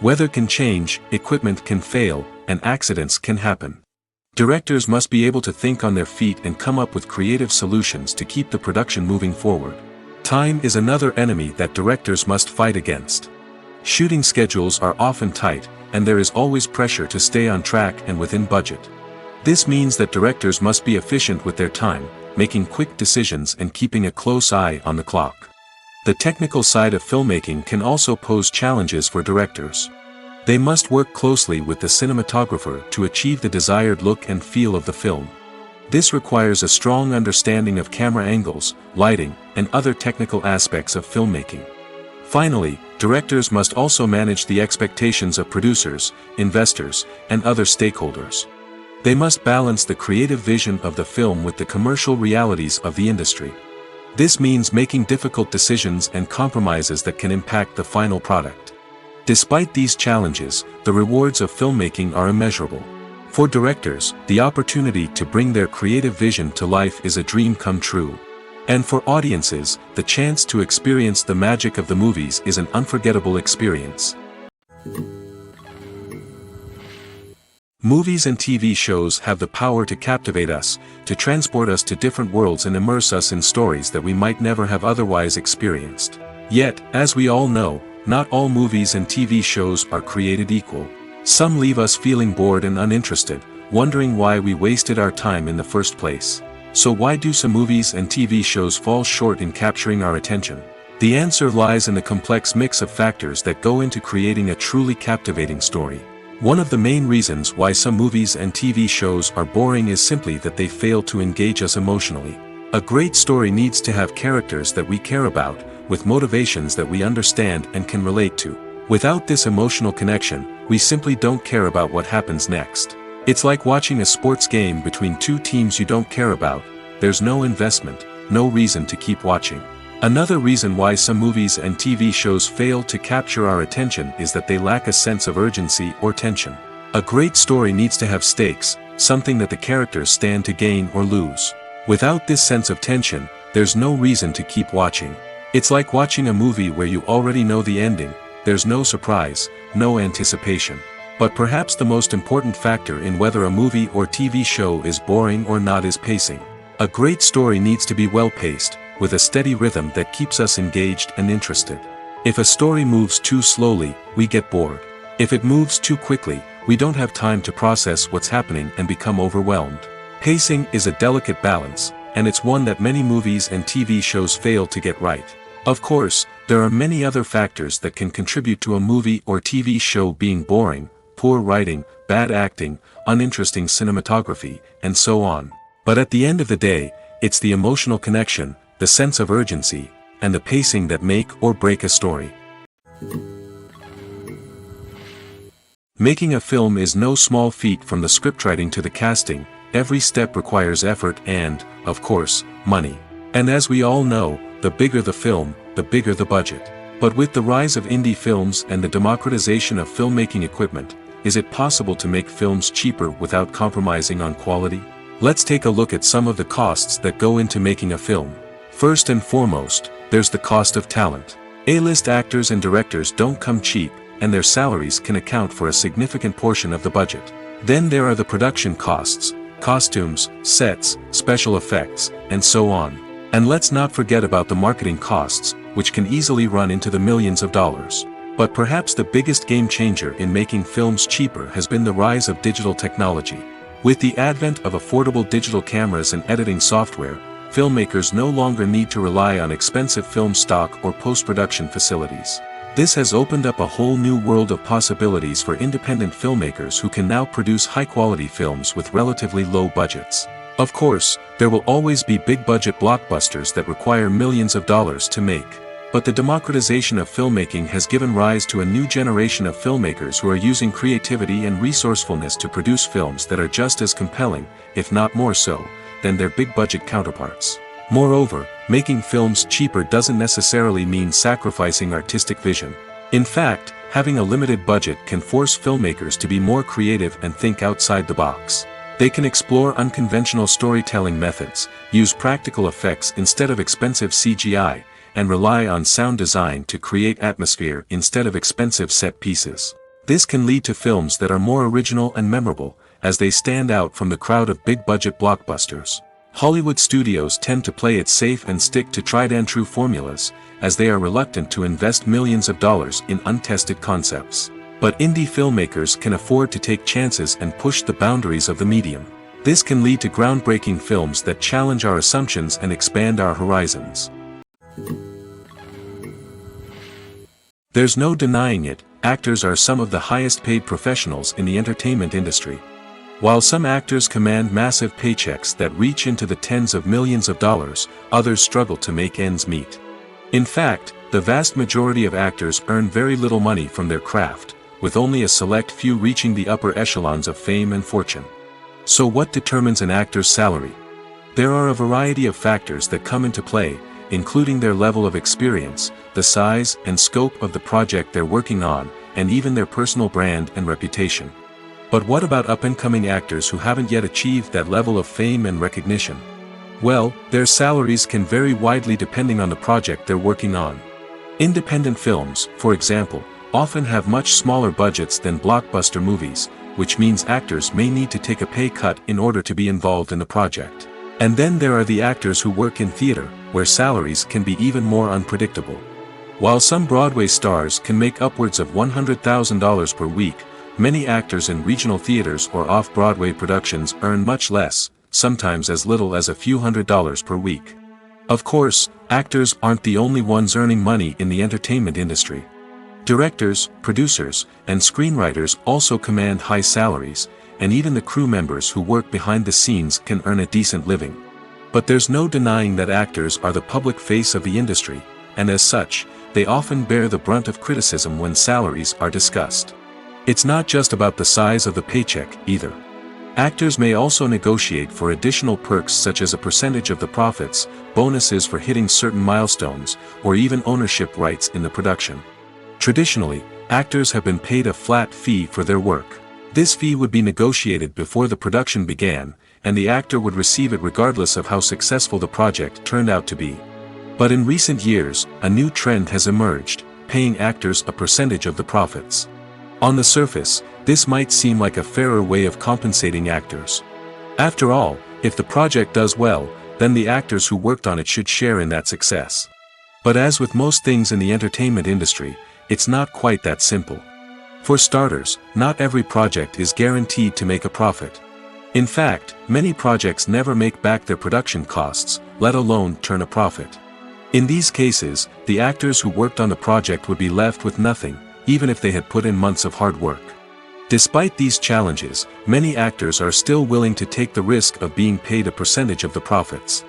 Weather can change, equipment can fail, and accidents can happen. Directors must be able to think on their feet and come up with creative solutions to keep the production moving forward. Time is another enemy that directors must fight against. Shooting schedules are often tight, and there is always pressure to stay on track and within budget. This means that directors must be efficient with their time, making quick decisions and keeping a close eye on the clock. The technical side of filmmaking can also pose challenges for directors. They must work closely with the cinematographer to achieve the desired look and feel of the film. This requires a strong understanding of camera angles, lighting, and other technical aspects of filmmaking. Finally, directors must also manage the expectations of producers, investors, and other stakeholders. They must balance the creative vision of the film with the commercial realities of the industry. This means making difficult decisions and compromises that can impact the final product. Despite these challenges, the rewards of filmmaking are immeasurable. For directors, the opportunity to bring their creative vision to life is a dream come true. And for audiences, the chance to experience the magic of the movies is an unforgettable experience. Movies and TV shows have the power to captivate us, to transport us to different worlds and immerse us in stories that we might never have otherwise experienced. Yet, as we all know, not all movies and TV shows are created equal. Some leave us feeling bored and uninterested, wondering why we wasted our time in the first place. So why do some movies and TV shows fall short in capturing our attention? The answer lies in the complex mix of factors that go into creating a truly captivating story. One of the main reasons why some movies and TV shows are boring is simply that they fail to engage us emotionally. A great story needs to have characters that we care about, with motivations that we understand and can relate to. Without this emotional connection, we simply don't care about what happens next. It's like watching a sports game between two teams you don't care about. There's no investment, no reason to keep watching. Another reason why some movies and TV shows fail to capture our attention is that they lack a sense of urgency or tension. A great story needs to have stakes, something that the characters stand to gain or lose. Without this sense of tension, there's no reason to keep watching. It's like watching a movie where you already know the ending. There's no surprise, no anticipation. But perhaps the most important factor in whether a movie or TV show is boring or not is pacing. A great story needs to be well-paced, with a steady rhythm that keeps us engaged and interested. If a story moves too slowly, we get bored. If it moves too quickly, we don't have time to process what's happening and become overwhelmed. Pacing is a delicate balance, and it's one that many movies and TV shows fail to get right. Of course, there are many other factors that can contribute to a movie or TV show being boring: poor writing, bad acting, uninteresting cinematography, and so on. But at the end of the day, it's the emotional connection, the sense of urgency, and the pacing that make or break a story. Making a film is no small feat. From the scriptwriting to the casting, every step requires effort and, of course, money. And as we all know, the bigger the film, the bigger the budget. But with the rise of indie films and the democratization of filmmaking equipment, is it possible to make films cheaper without compromising on quality? Let's take a look at some of the costs that go into making a film. First and foremost, there's the cost of talent. A-list actors and directors don't come cheap, and their salaries can account for a significant portion of the budget. Then there are the production costs, costumes, sets, special effects, and so on. And let's not forget about the marketing costs, which can easily run into the millions of dollars. But perhaps the biggest game changer in making films cheaper has been the rise of digital technology. With the advent of affordable digital cameras and editing software, filmmakers no longer need to rely on expensive film stock or post-production facilities. This has opened up a whole new world of possibilities for independent filmmakers who can now produce high-quality films with relatively low budgets. Of course, there will always be big-budget blockbusters that require millions of dollars to make. But the democratization of filmmaking has given rise to a new generation of filmmakers who are using creativity and resourcefulness to produce films that are just as compelling, if not more so, than their big-budget counterparts. Moreover, making films cheaper doesn't necessarily mean sacrificing artistic vision. In fact, having a limited budget can force filmmakers to be more creative and think outside the box. They can explore unconventional storytelling methods, use practical effects instead of expensive CGI, and rely on sound design to create atmosphere instead of expensive set pieces. This can lead to films that are more original and memorable, as they stand out from the crowd of big-budget blockbusters. Hollywood studios tend to play it safe and stick to tried-and-true formulas, as they are reluctant to invest millions of dollars in untested concepts. But indie filmmakers can afford to take chances and push the boundaries of the medium. This can lead to groundbreaking films that challenge our assumptions and expand our horizons. There's no denying it, actors are some of the highest-paid professionals in the entertainment industry. While some actors command massive paychecks that reach into the tens of millions of dollars, others struggle to make ends meet. In fact, the vast majority of actors earn very little money from their craft, with only a select few reaching the upper echelons of fame and fortune. So what determines an actor's salary? There are a variety of factors that come into play, including their level of experience, the size and scope of the project they're working on, and even their personal brand and reputation. But what about up-and-coming actors who haven't yet achieved that level of fame and recognition? Well, their salaries can vary widely depending on the project they're working on. Independent films, for example, often have much smaller budgets than blockbuster movies, which means actors may need to take a pay cut in order to be involved in the project. And then there are the actors who work in theater, where salaries can be even more unpredictable. While some Broadway stars can make upwards of $100,000 per week, many actors in regional theaters or off-Broadway productions earn much less, sometimes as little as a few $100s per week. Of course, actors aren't the only ones earning money in the entertainment industry. Directors, producers, and screenwriters also command high salaries, and even the crew members who work behind the scenes can earn a decent living. But there's no denying that actors are the public face of the industry, and as such, they often bear the brunt of criticism when salaries are discussed. It's not just about the size of the paycheck, either. Actors may also negotiate for additional perks such as a percentage of the profits, bonuses for hitting certain milestones, or even ownership rights in the production. Traditionally, actors have been paid a flat fee for their work. This fee would be negotiated before the production began, and the actor would receive it regardless of how successful the project turned out to be. But in recent years, a new trend has emerged, paying actors a percentage of the profits. On the surface, this might seem like a fairer way of compensating actors. After all, if the project does well, then the actors who worked on it should share in that success. But as with most things in the entertainment industry, it's not quite that simple. For starters, not every project is guaranteed to make a profit. In fact, many projects never make back their production costs, let alone turn a profit. In these cases, the actors who worked on the project would be left with nothing, even if they had put in months of hard work. Despite these challenges, many actors are still willing to take the risk of being paid a percentage of the profits.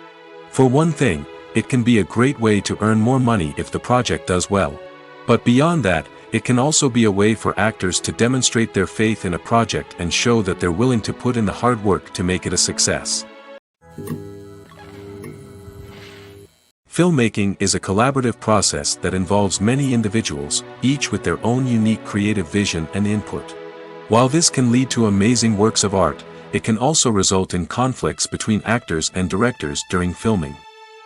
For one thing, it can be a great way to earn more money if the project does well. But beyond that, it can also be a way for actors to demonstrate their faith in a project and show that they're willing to put in the hard work to make it a success. Filmmaking is a collaborative process that involves many individuals, each with their own unique creative vision and input. While this can lead to amazing works of art, it can also result in conflicts between actors and directors during filming.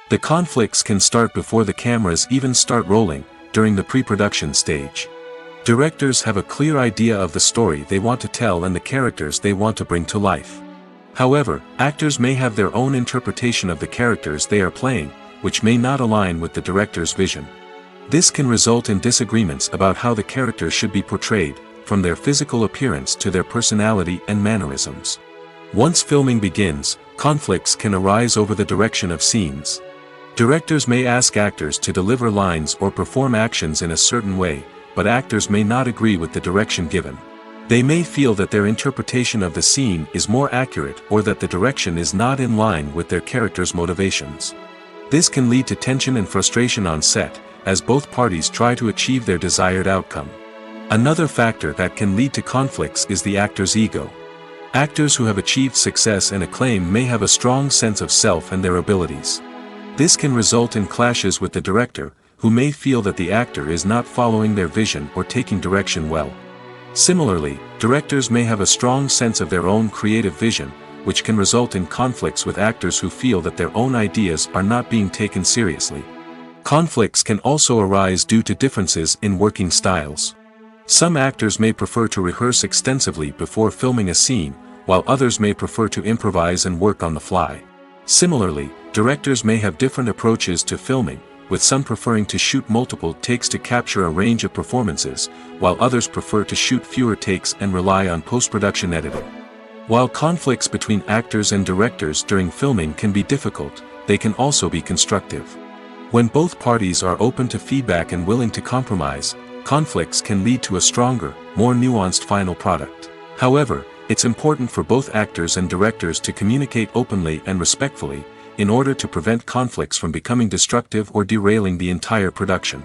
The conflicts can start before the cameras even start rolling, during the pre-production stage. Directors have a clear idea of the story they want to tell and the characters they want to bring to life. However, actors may have their own interpretation of the characters they are playing, which may not align with the director's vision. This can result in disagreements about how the character should be portrayed, from their physical appearance to their personality and mannerisms. Once filming begins, conflicts can arise over the direction of scenes. Directors may ask actors to deliver lines or perform actions in a certain way, but actors may not agree with the direction given. They may feel that their interpretation of the scene is more accurate or that the direction is not in line with their character's motivations. This can lead to tension and frustration on set, as both parties try to achieve their desired outcome. Another factor that can lead to conflicts is the actor's ego. Actors who have achieved success and acclaim may have a strong sense of self and their abilities. This can result in clashes with the director, who may feel that the actor is not following their vision or taking direction well. Similarly, directors may have a strong sense of their own creative vision, which can result in conflicts with actors who feel that their own ideas are not being taken seriously. Conflicts can also arise due to differences in working styles. Some actors may prefer to rehearse extensively before filming a scene, while others may prefer to improvise and work on the fly. Similarly, directors may have different approaches to filming, with some preferring to shoot multiple takes to capture a range of performances, while others prefer to shoot fewer takes and rely on post-production editing. While conflicts between actors and directors during filming can be difficult, they can also be constructive. When both parties are open to feedback and willing to compromise, conflicts can lead to a stronger, more nuanced final product. However, it's important for both actors and directors to communicate openly and respectfully, in order to prevent conflicts from becoming destructive or derailing the entire production.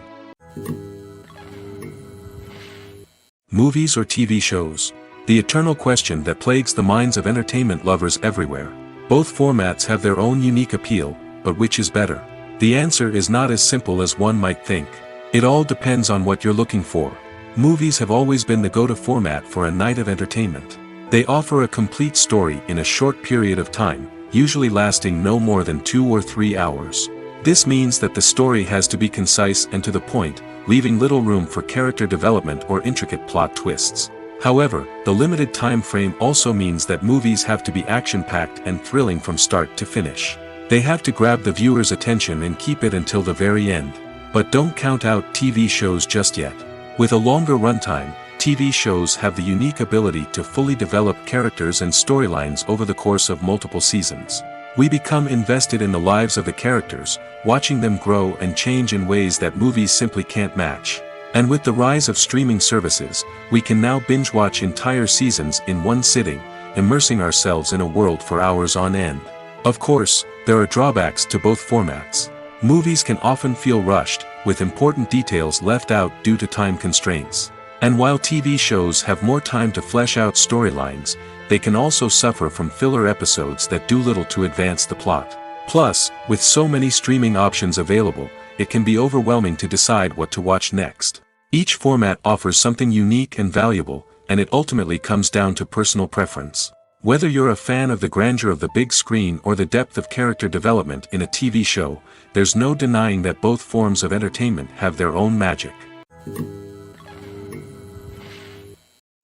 Movies or TV shows? The eternal question that plagues the minds of entertainment lovers everywhere. Both formats have their own unique appeal, but which is better? The answer is not as simple as one might think. It all depends on what you're looking for. Movies have always been the go-to format for a night of entertainment. They offer a complete story in a short period of time, usually lasting no more than 2 or 3 hours. This means that the story has to be concise and to the point, leaving little room for character development or intricate plot twists. However, the limited time frame also means that movies have to be action-packed and thrilling from start to finish. They have to grab the viewer's attention and keep it until the very end. But don't count out TV shows just yet. With a longer runtime, TV shows have the unique ability to fully develop characters and storylines over the course of multiple seasons. We become invested in the lives of the characters, watching them grow and change in ways that movies simply can't match. And with the rise of streaming services, we can now binge-watch entire seasons in one sitting, immersing ourselves in a world for hours on end. Of course, there are drawbacks to both formats. Movies can often feel rushed, with important details left out due to time constraints. And while TV shows have more time to flesh out storylines, they can also suffer from filler episodes that do little to advance the plot. Plus, with so many streaming options available, it can be overwhelming to decide what to watch next. Each format offers something unique and valuable, and it ultimately comes down to personal preference. Whether you're a fan of the grandeur of the big screen or the depth of character development in a TV show, there's no denying that both forms of entertainment have their own magic.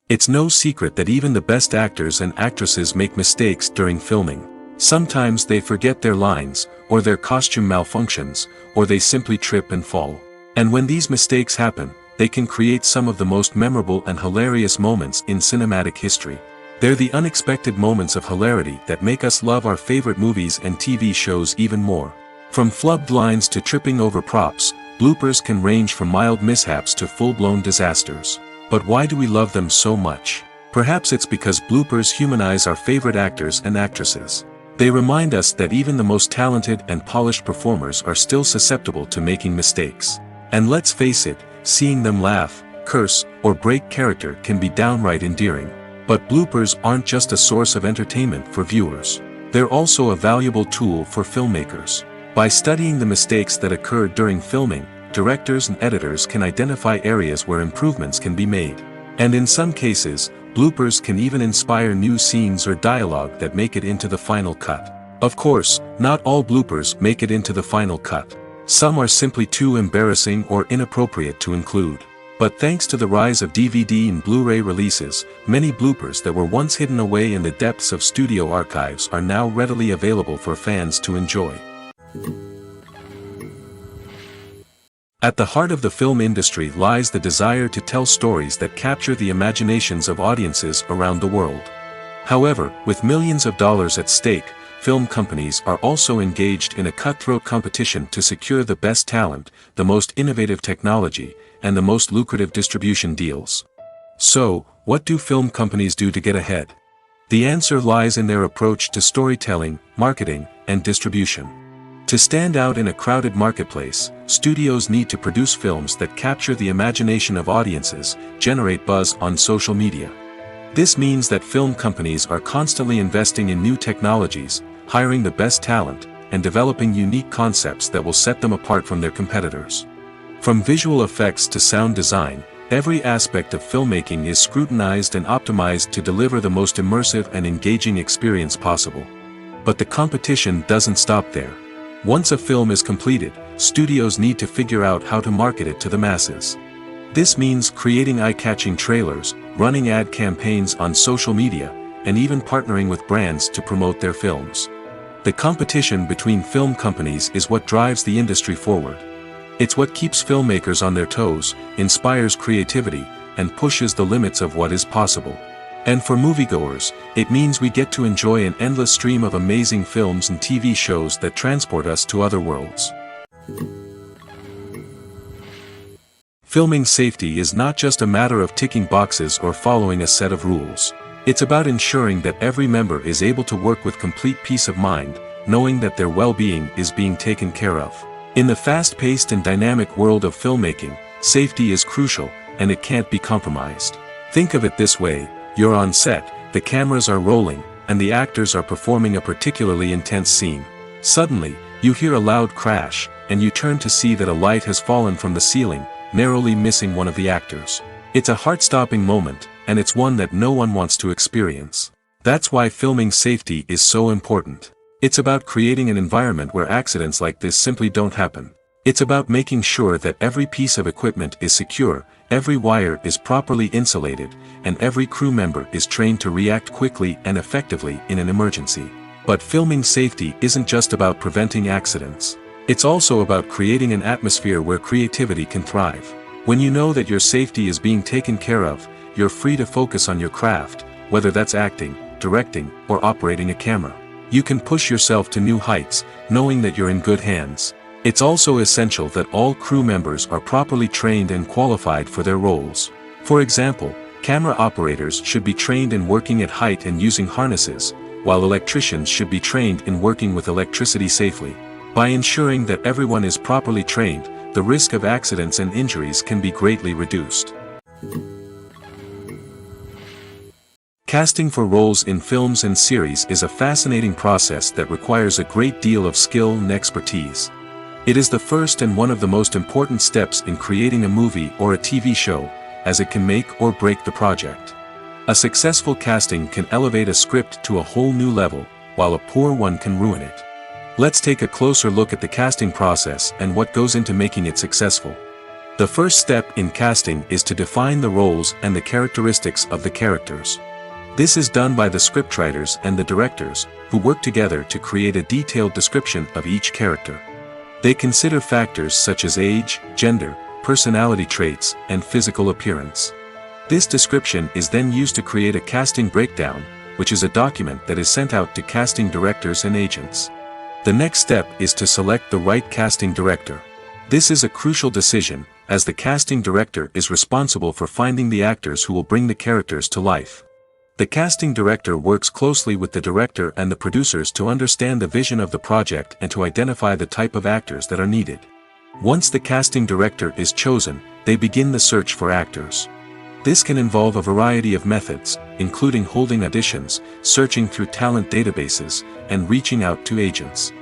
It's no secret that even the best actors and actresses make mistakes during filming. Sometimes they forget their lines, or their costume malfunctions, or they simply trip and fall. And when these mistakes happen, they can create some of the most memorable and hilarious moments in cinematic history. They're the unexpected moments of hilarity that make us love our favorite movies and TV shows even more. From flubbed lines to tripping over props, bloopers can range from mild mishaps to full-blown disasters. But why do we love them so much? Perhaps it's because bloopers humanize our favorite actors and actresses. They remind us that even the most talented and polished performers are still susceptible to making mistakes. And let's face it, seeing them laugh, curse, or break character can be downright endearing. But bloopers aren't just a source of entertainment for viewers. They're also a valuable tool for filmmakers. By studying the mistakes that occurred during filming, directors and editors can identify areas where improvements can be made. And in some cases, bloopers can even inspire new scenes or dialogue that make it into the final cut. Of course, not all bloopers make it into the final cut. Some are simply too embarrassing or inappropriate to include. But thanks to the rise of DVD and Blu-ray releases, many bloopers that were once hidden away in the depths of studio archives are now readily available for fans to enjoy. At the heart of the film industry lies the desire to tell stories that capture the imaginations of audiences around the world. However, with millions of dollars at stake, film companies are also engaged in a cutthroat competition to secure the best talent, the most innovative technology, and the most lucrative distribution deals. So, what do film companies do to get ahead? The answer lies in their approach to storytelling, marketing, and distribution. To stand out in a crowded marketplace, studios need to produce films that capture the imagination of audiences, generate buzz on social media. This means that film companies are constantly investing in new technologies, hiring the best talent, and developing unique concepts that will set them apart from their competitors. From visual effects to sound design, every aspect of filmmaking is scrutinized and optimized to deliver the most immersive and engaging experience possible. But the competition doesn't stop there. Once a film is completed, studios need to figure out how to market it to the masses. This means creating eye-catching trailers, running ad campaigns on social media, and even partnering with brands to promote their films. The competition between film companies is what drives the industry forward. It's what keeps filmmakers on their toes, inspires creativity, and pushes the limits of what is possible. And for moviegoers, it means we get to enjoy an endless stream of amazing films and TV shows that transport us to other worlds. Filming safety is not just a matter of ticking boxes or following a set of rules. It's about ensuring that every member is able to work with complete peace of mind, knowing that their well-being is being taken care of. In the fast-paced and dynamic world of filmmaking, safety is crucial, and it can't be compromised. Think of it this way. You're on set, the cameras are rolling, and the actors are performing a particularly intense scene. Suddenly, you hear a loud crash, and you turn to see that a light has fallen from the ceiling, narrowly missing one of the actors. It's a heart-stopping moment, and it's one that no one wants to experience. That's why filming safety is so important. It's about creating an environment where accidents like this simply don't happen. It's about making sure that every piece of equipment is secure, every wire is properly insulated, and every crew member is trained to react quickly and effectively in an emergency. But filming safety isn't just about preventing accidents. It's also about creating an atmosphere where creativity can thrive. When you know that your safety is being taken care of, you're free to focus on your craft, whether that's acting, directing, or operating a camera. You can push yourself to new heights, knowing that you're in good hands. It's also essential that all crew members are properly trained and qualified for their roles. For example, camera operators should be trained in working at height and using harnesses, while electricians should be trained in working with electricity safely. By ensuring that everyone is properly trained, the risk of accidents and injuries can be greatly reduced. Casting for roles in films and series is a fascinating process that requires a great deal of skill and expertise. It is the first and one of the most important steps in creating a movie or a TV show, as it can make or break the project. A successful casting can elevate a script to a whole new level, while a poor one can ruin it. Let's take a closer look at the casting process and what goes into making it successful. The first step in casting is to define the roles and the characteristics of the characters. This is done by the scriptwriters and the directors, who work together to create a detailed description of each character. They consider factors such as age, gender, personality traits, and physical appearance. This description is then used to create a casting breakdown, which is a document that is sent out to casting directors and agents. The next step is to select the right casting director. This is a crucial decision, as the casting director is responsible for finding the actors who will bring the characters to life. The casting director works closely with the director and the producers to understand the vision of the project and to identify the type of actors that are needed. Once the casting director is chosen, they begin the search for actors. This can involve a variety of methods, including holding auditions, searching through talent databases, and reaching out to agents.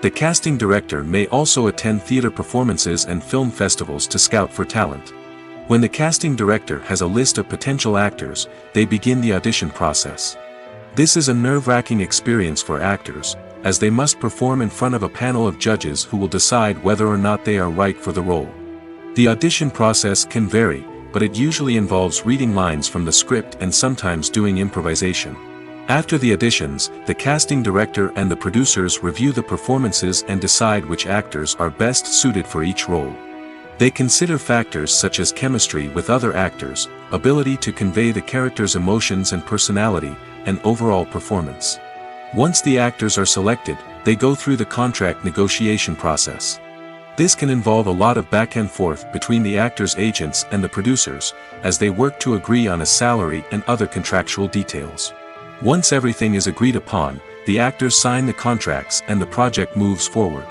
The casting director may also attend theater performances and film festivals to scout for talent. When the casting director has a list of potential actors, they begin the audition process. This is a nerve-wracking experience for actors, as they must perform in front of a panel of judges who will decide whether or not they are right for the role. The audition process can vary, but it usually involves reading lines from the script and sometimes doing improvisation. After the auditions, the casting director and the producers review the performances and decide which actors are best suited for each role. They consider factors such as chemistry with other actors, ability to convey the character's emotions and personality, and overall performance. Once the actors are selected, they go through the contract negotiation process. This can involve a lot of back and forth between the actors' agents and the producers, as they work to agree on a salary and other contractual details. Once everything is agreed upon, the actors sign the contracts and the project moves forward.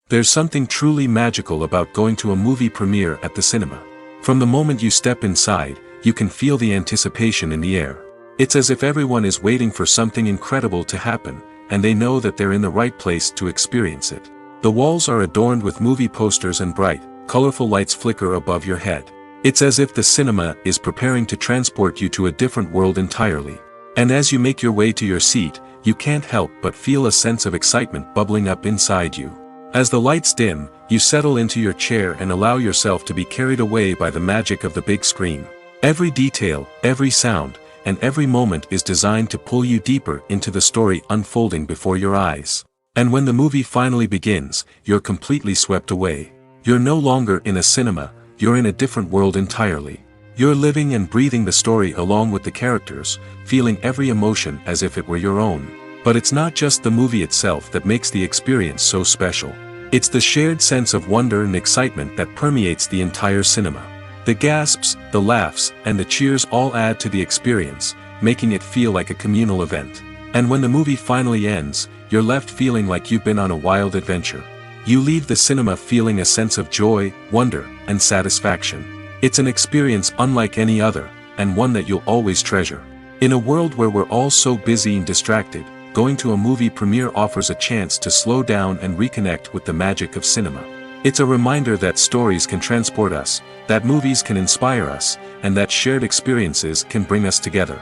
There's something truly magical about going to a movie premiere at the cinema. From the moment you step inside, you can feel the anticipation in the air. It's as if everyone is waiting for something incredible to happen, and they know that they're in the right place to experience it. The walls are adorned with movie posters and bright, colorful lights flicker above your head. It's as if the cinema is preparing to transport you to a different world entirely. And as you make your way to your seat, you can't help but feel a sense of excitement bubbling up inside you. As the lights dim, you settle into your chair and allow yourself to be carried away by the magic of the big screen. Every detail, every sound, and every moment is designed to pull you deeper into the story unfolding before your eyes. And when the movie finally begins, you're completely swept away. You're no longer in a cinema, you're in a different world entirely. You're living and breathing the story along with the characters, feeling every emotion as if it were your own. But it's not just the movie itself that makes the experience so special. It's the shared sense of wonder and excitement that permeates the entire cinema. The gasps, the laughs, and the cheers all add to the experience, making it feel like a communal event. And when the movie finally ends, you're left feeling like you've been on a wild adventure. You leave the cinema feeling a sense of joy, wonder, and satisfaction. It's an experience unlike any other, and one that you'll always treasure. In a world where we're all so busy and distracted, going to a movie premiere offers a chance to slow down and reconnect with the magic of cinema. It's a reminder that stories can transport us, that movies can inspire us, and that shared experiences can bring us together.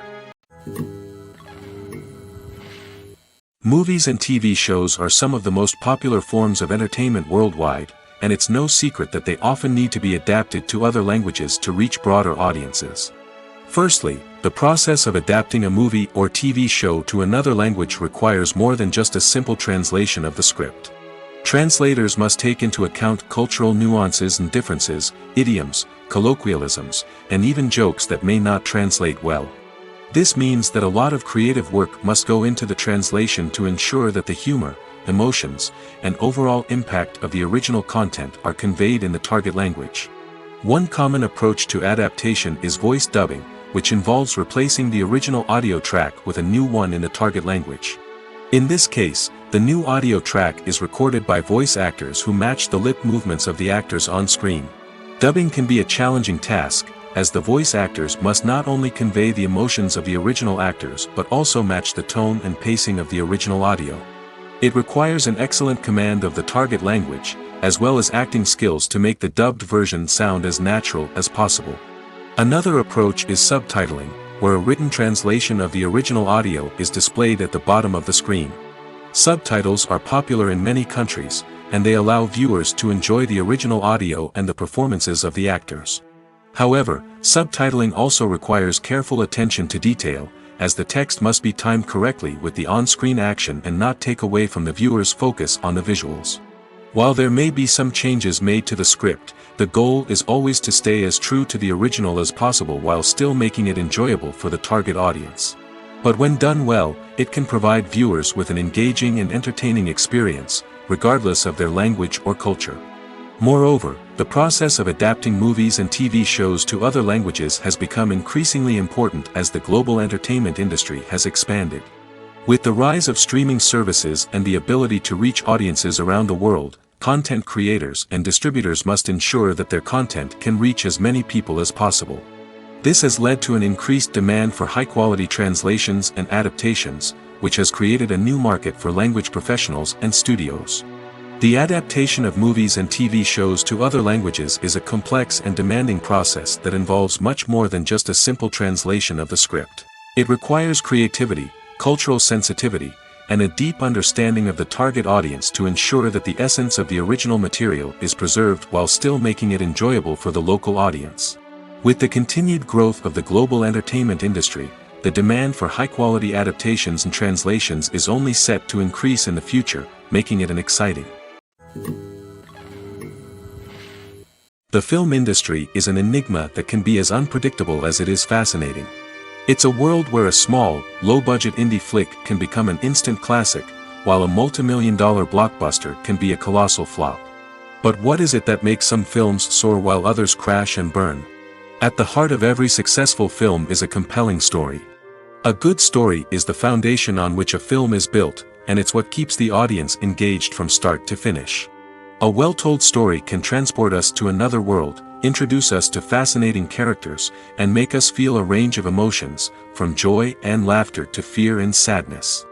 Movies and TV shows are some of the most popular forms of entertainment worldwide, and it's no secret that they often need to be adapted to other languages to reach broader audiences. Firstly, the process of adapting a movie or TV show to another language requires more than just a simple translation of the script. Translators must take into account cultural nuances and differences, idioms, colloquialisms, and even jokes that may not translate well. This means that a lot of creative work must go into the translation to ensure that the humor, emotions, and overall impact of the original content are conveyed in the target language. One common approach to adaptation is voice dubbing, which involves replacing the original audio track with a new one in the target language. In this case, the new audio track is recorded by voice actors who match the lip movements of the actors on screen. Dubbing can be a challenging task, as the voice actors must not only convey the emotions of the original actors but also match the tone and pacing of the original audio. It requires an excellent command of the target language, as well as acting skills to make the dubbed version sound as natural as possible. Another approach is subtitling, where a written translation of the original audio is displayed at the bottom of the screen. Subtitles are popular in many countries, and they allow viewers to enjoy the original audio and the performances of the actors. However, subtitling also requires careful attention to detail, as the text must be timed correctly with the on-screen action and not take away from the viewer's focus on the visuals. While there may be some changes made to the script, the goal is always to stay as true to the original as possible while still making it enjoyable for the target audience. But when done well, it can provide viewers with an engaging and entertaining experience, regardless of their language or culture. Moreover, the process of adapting movies and TV shows to other languages has become increasingly important as the global entertainment industry has expanded. With the rise of streaming services and the ability to reach audiences around the world, content creators and distributors must ensure that their content can reach as many people as possible. This has led to an increased demand for high-quality translations and adaptations, which has created a new market for language professionals and studios. The adaptation of movies and TV shows to other languages is a complex and demanding process that involves much more than just a simple translation of the script. It requires creativity, cultural sensitivity, and a deep understanding of the target audience to ensure that the essence of the original material is preserved while still making it enjoyable for the local audience. With the continued growth of the global entertainment industry, the demand for high-quality adaptations and translations is only set to increase in the future, making it an exciting The film industry is an enigma that can be as unpredictable as it is fascinating. It's a world where a small, low-budget indie flick can become an instant classic, while a multi-million-dollar blockbuster can be a colossal flop. But what is it that makes some films soar while others crash and burn? At the heart of every successful film is a compelling story. A good story is the foundation on which a film is built, and it's what keeps the audience engaged from start to finish. A well-told story can transport us to another world, introduce us to fascinating characters, and make us feel a range of emotions, from joy and laughter to fear and sadness.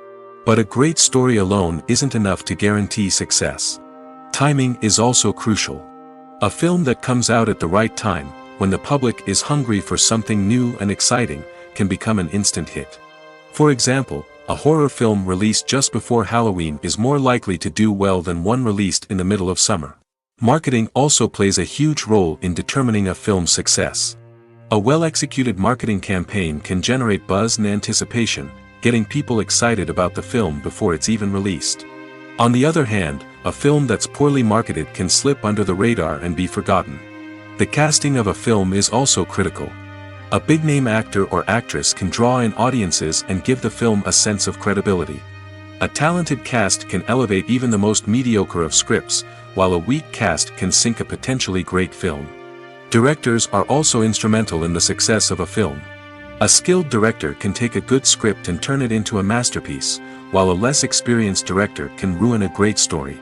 But a great story alone isn't enough to guarantee success. Timing is also crucial. A film that comes out at the right time, when the public is hungry for something new and exciting, can become an instant hit. For example, a horror film released just before Halloween is more likely to do well than one released in the middle of summer. Marketing also plays a huge role in determining a film's success. A well-executed marketing campaign can generate buzz and anticipation, getting people excited about the film before it's even released. On the other hand, a film that's poorly marketed can slip under the radar and be forgotten. The casting of a film is also critical. A big-name actor or actress can draw in audiences and give the film a sense of credibility. A talented cast can elevate even the most mediocre of scripts, while a weak cast can sink a potentially great film. Directors are also instrumental in the success of a film. A skilled director can take a good script and turn it into a masterpiece, while a less experienced director can ruin a great story.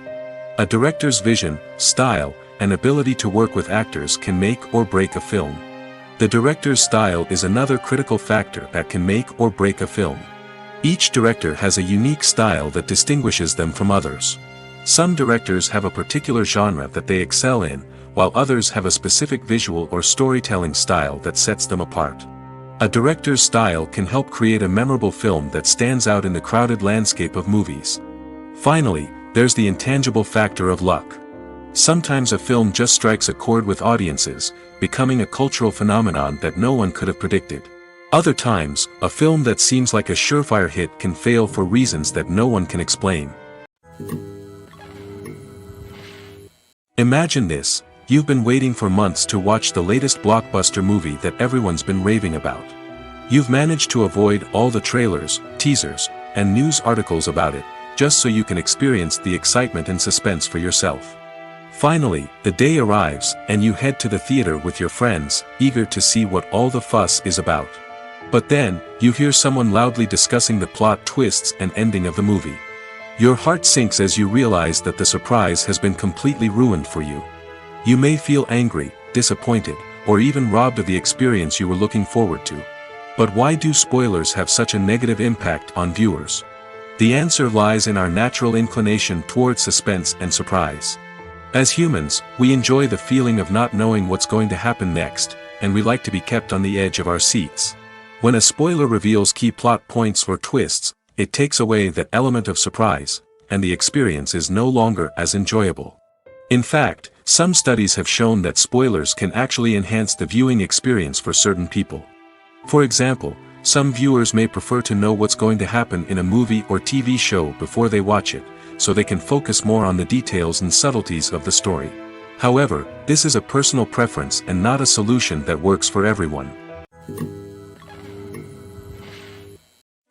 A director's vision, style, and ability to work with actors can make or break a film. The director's style is another critical factor that can make or break a film. Each director has a unique style that distinguishes them from others. Some directors have a particular genre that they excel in, while others have a specific visual or storytelling style that sets them apart. A director's style can help create a memorable film that stands out in the crowded landscape of movies. Finally, there's the intangible factor of luck. Sometimes a film just strikes a chord with audiences, becoming a cultural phenomenon that no one could have predicted. Other times, a film that seems like a surefire hit can fail for reasons that no one can explain. Imagine this: you've been waiting for months to watch the latest blockbuster movie that everyone's been raving about. You've managed to avoid all the trailers, teasers, and news articles about it, just so you can experience the excitement and suspense for yourself. Finally, the day arrives, and you head to the theater with your friends, eager to see what all the fuss is about. But then, you hear someone loudly discussing the plot twists and ending of the movie. Your heart sinks as you realize that the surprise has been completely ruined for you. You may feel angry, disappointed, or even robbed of the experience you were looking forward to. But why do spoilers have such a negative impact on viewers? The answer lies in our natural inclination towards suspense and surprise. As humans, we enjoy the feeling of not knowing what's going to happen next, and we like to be kept on the edge of our seats. When a spoiler reveals key plot points or twists, it takes away that element of surprise, and the experience is no longer as enjoyable. In fact, some studies have shown that spoilers can actually enhance the viewing experience for certain people. For example, some viewers may prefer to know what's going to happen in a movie or TV show before they watch it, so they can focus more on the details and subtleties of the story. However, this is a personal preference and not a solution that works for everyone.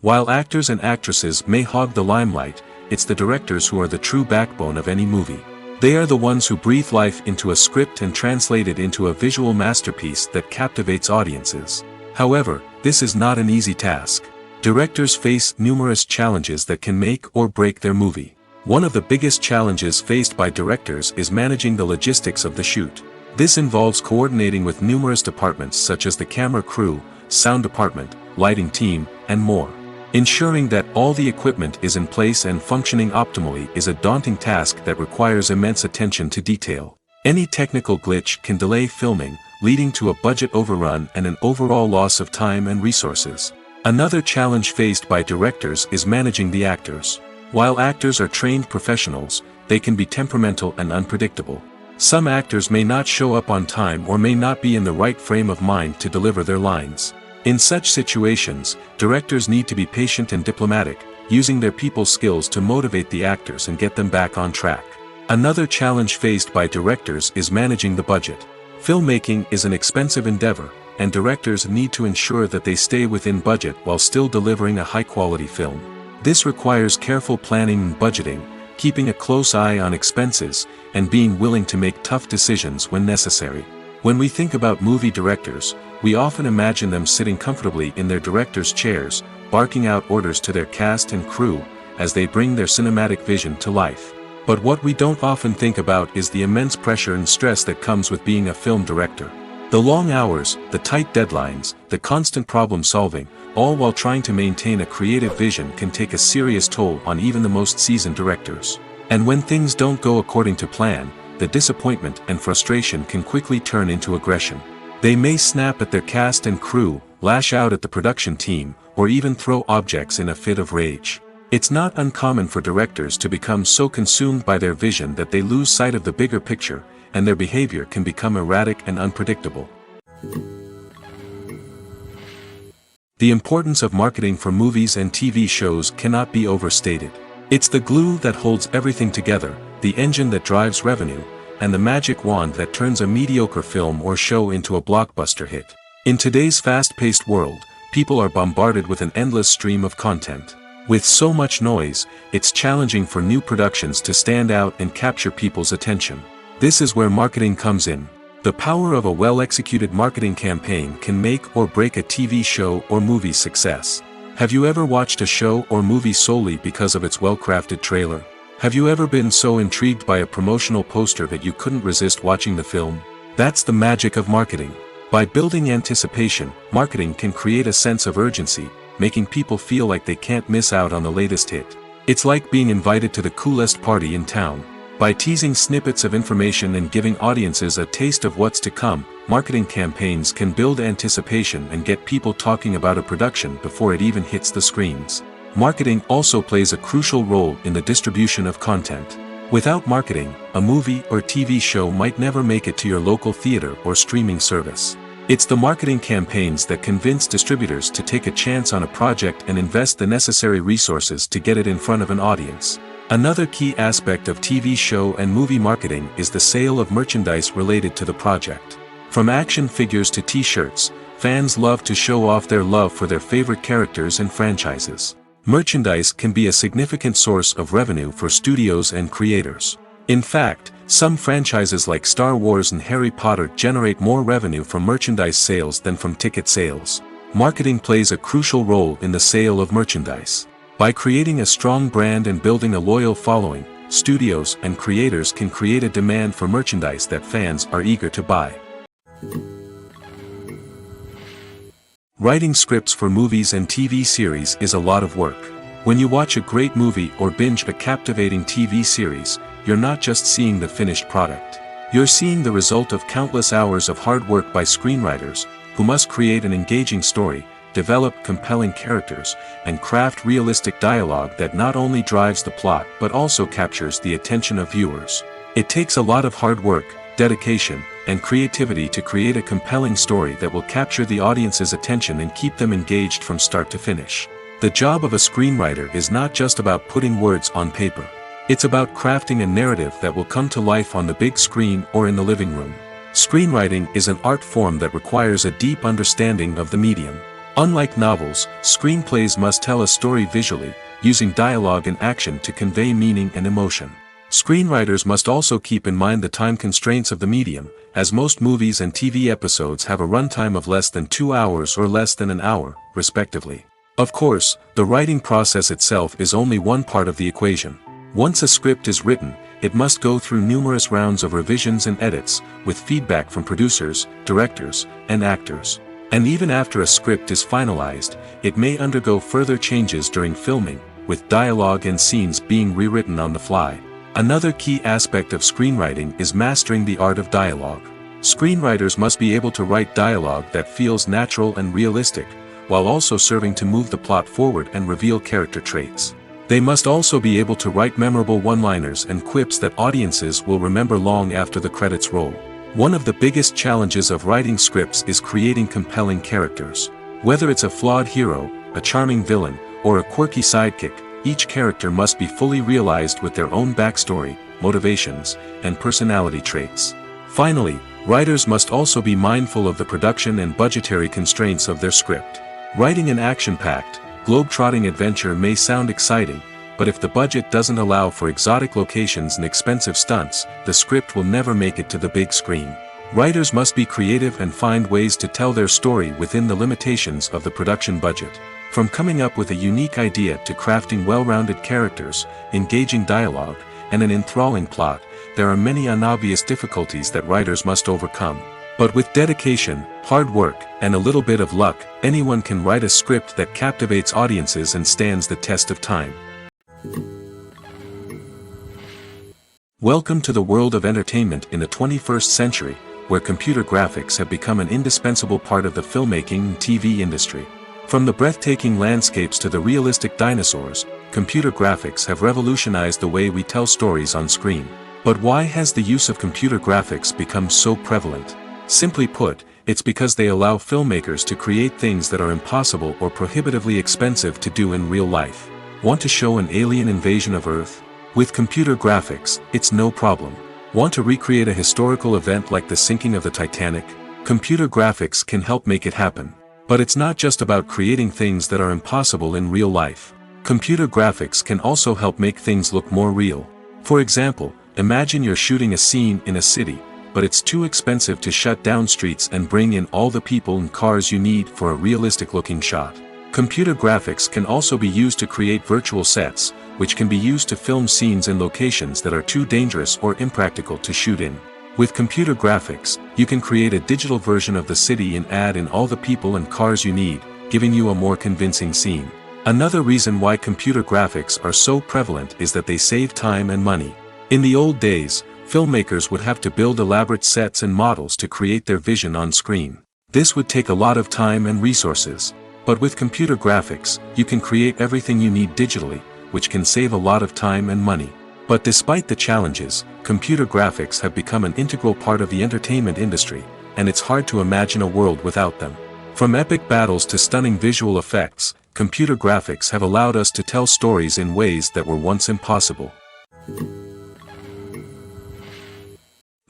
While actors and actresses may hog the limelight, it's the directors who are the true backbone of any movie. They are the ones who breathe life into a script and translate it into a visual masterpiece that captivates audiences. However, this is not an easy task. Directors face numerous challenges that can make or break their movie. One of the biggest challenges faced by directors is managing the logistics of the shoot. This involves coordinating with numerous departments such as the camera crew, sound department, lighting team, and more. Ensuring that all the equipment is in place and functioning optimally is a daunting task that requires immense attention to detail. Any technical glitch can delay filming, leading to a budget overrun and an overall loss of time and resources. Another challenge faced by directors is managing the actors. While actors are trained professionals, they can be temperamental and unpredictable. Some actors may not show up on time or may not be in the right frame of mind to deliver their lines. In such situations, directors need to be patient and diplomatic, using their people skills to motivate the actors and get them back on track. Another challenge faced by directors is managing the budget. Filmmaking is an expensive endeavor, and directors need to ensure that they stay within budget while still delivering a high-quality film. This requires careful planning and budgeting, keeping a close eye on expenses, and being willing to make tough decisions when necessary. When we think about movie directors, we often imagine them sitting comfortably in their director's chairs, barking out orders to their cast and crew, as they bring their cinematic vision to life. But what we don't often think about is the immense pressure and stress that comes with being a film director. The long hours, the tight deadlines, the constant problem solving, all while trying to maintain a creative vision can take a serious toll on even the most seasoned directors. And when things don't go according to plan, the disappointment and frustration can quickly turn into aggression. They may snap at their cast and crew, lash out at the production team, or even throw objects in a fit of rage. It's not uncommon for directors to become so consumed by their vision that they lose sight of the bigger picture, and their behavior can become erratic and unpredictable. The importance of marketing for movies and TV shows cannot be overstated. It's the glue that holds everything together, the engine that drives revenue, and the magic wand that turns a mediocre film or show into a blockbuster hit. In today's fast-paced world, people are bombarded with an endless stream of content. With so much noise, it's challenging for new productions to stand out and capture people's attention. This is where marketing comes in. The power of a well-executed marketing campaign can make or break a TV show or movie's success. Have you ever watched a show or movie solely because of its well-crafted trailer? Have you ever been so intrigued by a promotional poster that you couldn't resist watching the film? That's the magic of marketing. By building anticipation, marketing can create a sense of urgency, making people feel like they can't miss out on the latest hit. It's like being invited to the coolest party in town. By teasing snippets of information and giving audiences a taste of what's to come, marketing campaigns can build anticipation and get people talking about a production before it even hits the screens. Marketing also plays a crucial role in the distribution of content. Without marketing, a movie or TV show might never make it to your local theater or streaming service. It's the marketing campaigns that convince distributors to take a chance on a project and invest the necessary resources to get it in front of an audience. Another key aspect of TV show and movie marketing is the sale of merchandise related to the project. From action figures to t-shirts, fans love to show off their love for their favorite characters and franchises. Merchandise can be a significant source of revenue for studios and creators. In fact, some franchises like Star Wars and Harry Potter generate more revenue from merchandise sales than from ticket sales. Marketing plays a crucial role in the sale of merchandise. By creating a strong brand and building a loyal following, studios and creators can create a demand for merchandise that fans are eager to buy. Writing scripts for movies and TV series is a lot of work. When you watch a great movie or binge a captivating TV series, you're not just seeing the finished product. You're seeing the result of countless hours of hard work by screenwriters, who must create an engaging story, develop compelling characters, and craft realistic dialogue that not only drives the plot but also captures the attention of viewers. It takes a lot of hard work, dedication, and creativity to create a compelling story that will capture the audience's attention and keep them engaged from start to finish. The job of a screenwriter is not just about putting words on paper. It's about crafting a narrative that will come to life on the big screen or in the living room. Screenwriting is an art form that requires a deep understanding of the medium. Unlike novels, screenplays must tell a story visually, using dialogue and action to convey meaning and emotion. Screenwriters must also keep in mind the time constraints of the medium, as most movies and TV episodes have a runtime of less than 2 hours or less than an hour, respectively. Of course, the writing process itself is only one part of the equation. Once a script is written, it must go through numerous rounds of revisions and edits, with feedback from producers, directors, and actors. And even after a script is finalized, it may undergo further changes during filming, with dialogue and scenes being rewritten on the fly. Another key aspect of screenwriting is mastering the art of dialogue. Screenwriters must be able to write dialogue that feels natural and realistic, while also serving to move the plot forward and reveal character traits. They must also be able to write memorable one-liners and quips that audiences will remember long after the credits roll. One of the biggest challenges of writing scripts is creating compelling characters. Whether it's a flawed hero, a charming villain, or a quirky sidekick, each character must be fully realized with their own backstory, motivations, and personality traits. Finally, writers must also be mindful of the production and budgetary constraints of their script. Writing an action-packed, globe-trotting adventure may sound exciting, but if the budget doesn't allow for exotic locations and expensive stunts, the script will never make it to the big screen. Writers must be creative and find ways to tell their story within the limitations of the production budget. From coming up with a unique idea to crafting well-rounded characters, engaging dialogue, and an enthralling plot, there are many unobvious difficulties that writers must overcome. But with dedication, hard work, and a little bit of luck, anyone can write a script that captivates audiences and stands the test of time. Welcome to the world of entertainment in the 21st century, where computer graphics have become an indispensable part of the filmmaking and TV industry. From the breathtaking landscapes to the realistic dinosaurs, computer graphics have revolutionized the way we tell stories on screen. But why has the use of computer graphics become so prevalent? Simply put, it's because they allow filmmakers to create things that are impossible or prohibitively expensive to do in real life. Want to show an alien invasion of Earth? With computer graphics, it's no problem. Want to recreate a historical event like the sinking of the Titanic? Computer graphics can help make it happen. But it's not just about creating things that are impossible in real life. Computer graphics can also help make things look more real. For example, imagine you're shooting a scene in a city, but it's too expensive to shut down streets and bring in all the people and cars you need for a realistic-looking shot. Computer graphics can also be used to create virtual sets, which can be used to film scenes in locations that are too dangerous or impractical to shoot in. With computer graphics, you can create a digital version of the city and add in all the people and cars you need, giving you a more convincing scene. Another reason why computer graphics are so prevalent is that they save time and money. In the old days, filmmakers would have to build elaborate sets and models to create their vision on screen. This would take a lot of time and resources. But with computer graphics, you can create everything you need digitally, which can save a lot of time and money. But despite the challenges, computer graphics have become an integral part of the entertainment industry, and it's hard to imagine a world without them. From epic battles to stunning visual effects, computer graphics have allowed us to tell stories in ways that were once impossible.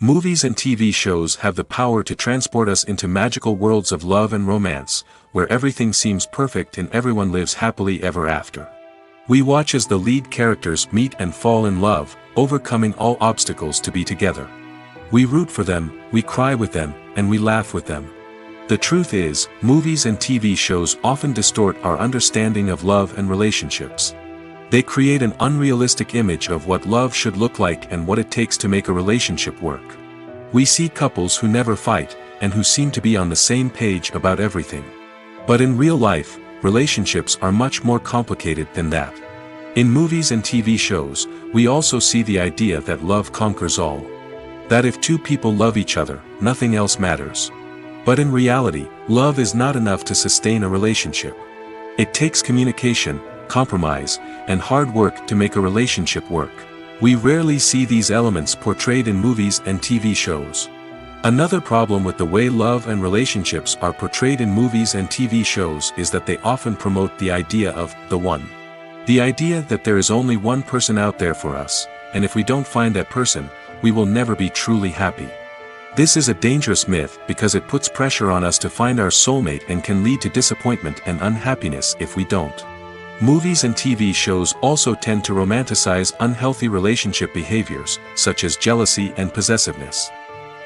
Movies and TV shows have the power to transport us into magical worlds of love and romance, where everything seems perfect and everyone lives happily ever after. We watch as the lead characters meet and fall in love, overcoming all obstacles to be together. We root for them, we cry with them, and we laugh with them. The truth is, movies and TV shows often distort our understanding of love and relationships. They create an unrealistic image of what love should look like and what it takes to make a relationship work. We see couples who never fight, and who seem to be on the same page about everything. But in real life, relationships are much more complicated than that. In movies and TV shows, we also see the idea that love conquers all. That if two people love each other, nothing else matters. But in reality, love is not enough to sustain a relationship. It takes communication, compromise, and hard work to make a relationship work. We rarely see these elements portrayed in movies and TV shows. Another problem with the way love and relationships are portrayed in movies and TV shows is that they often promote the idea of the one. The idea that there is only one person out there for us, and if we don't find that person, we will never be truly happy. This is a dangerous myth because it puts pressure on us to find our soulmate and can lead to disappointment and unhappiness if we don't. Movies and TV shows also tend to romanticize unhealthy relationship behaviors, such as jealousy and possessiveness.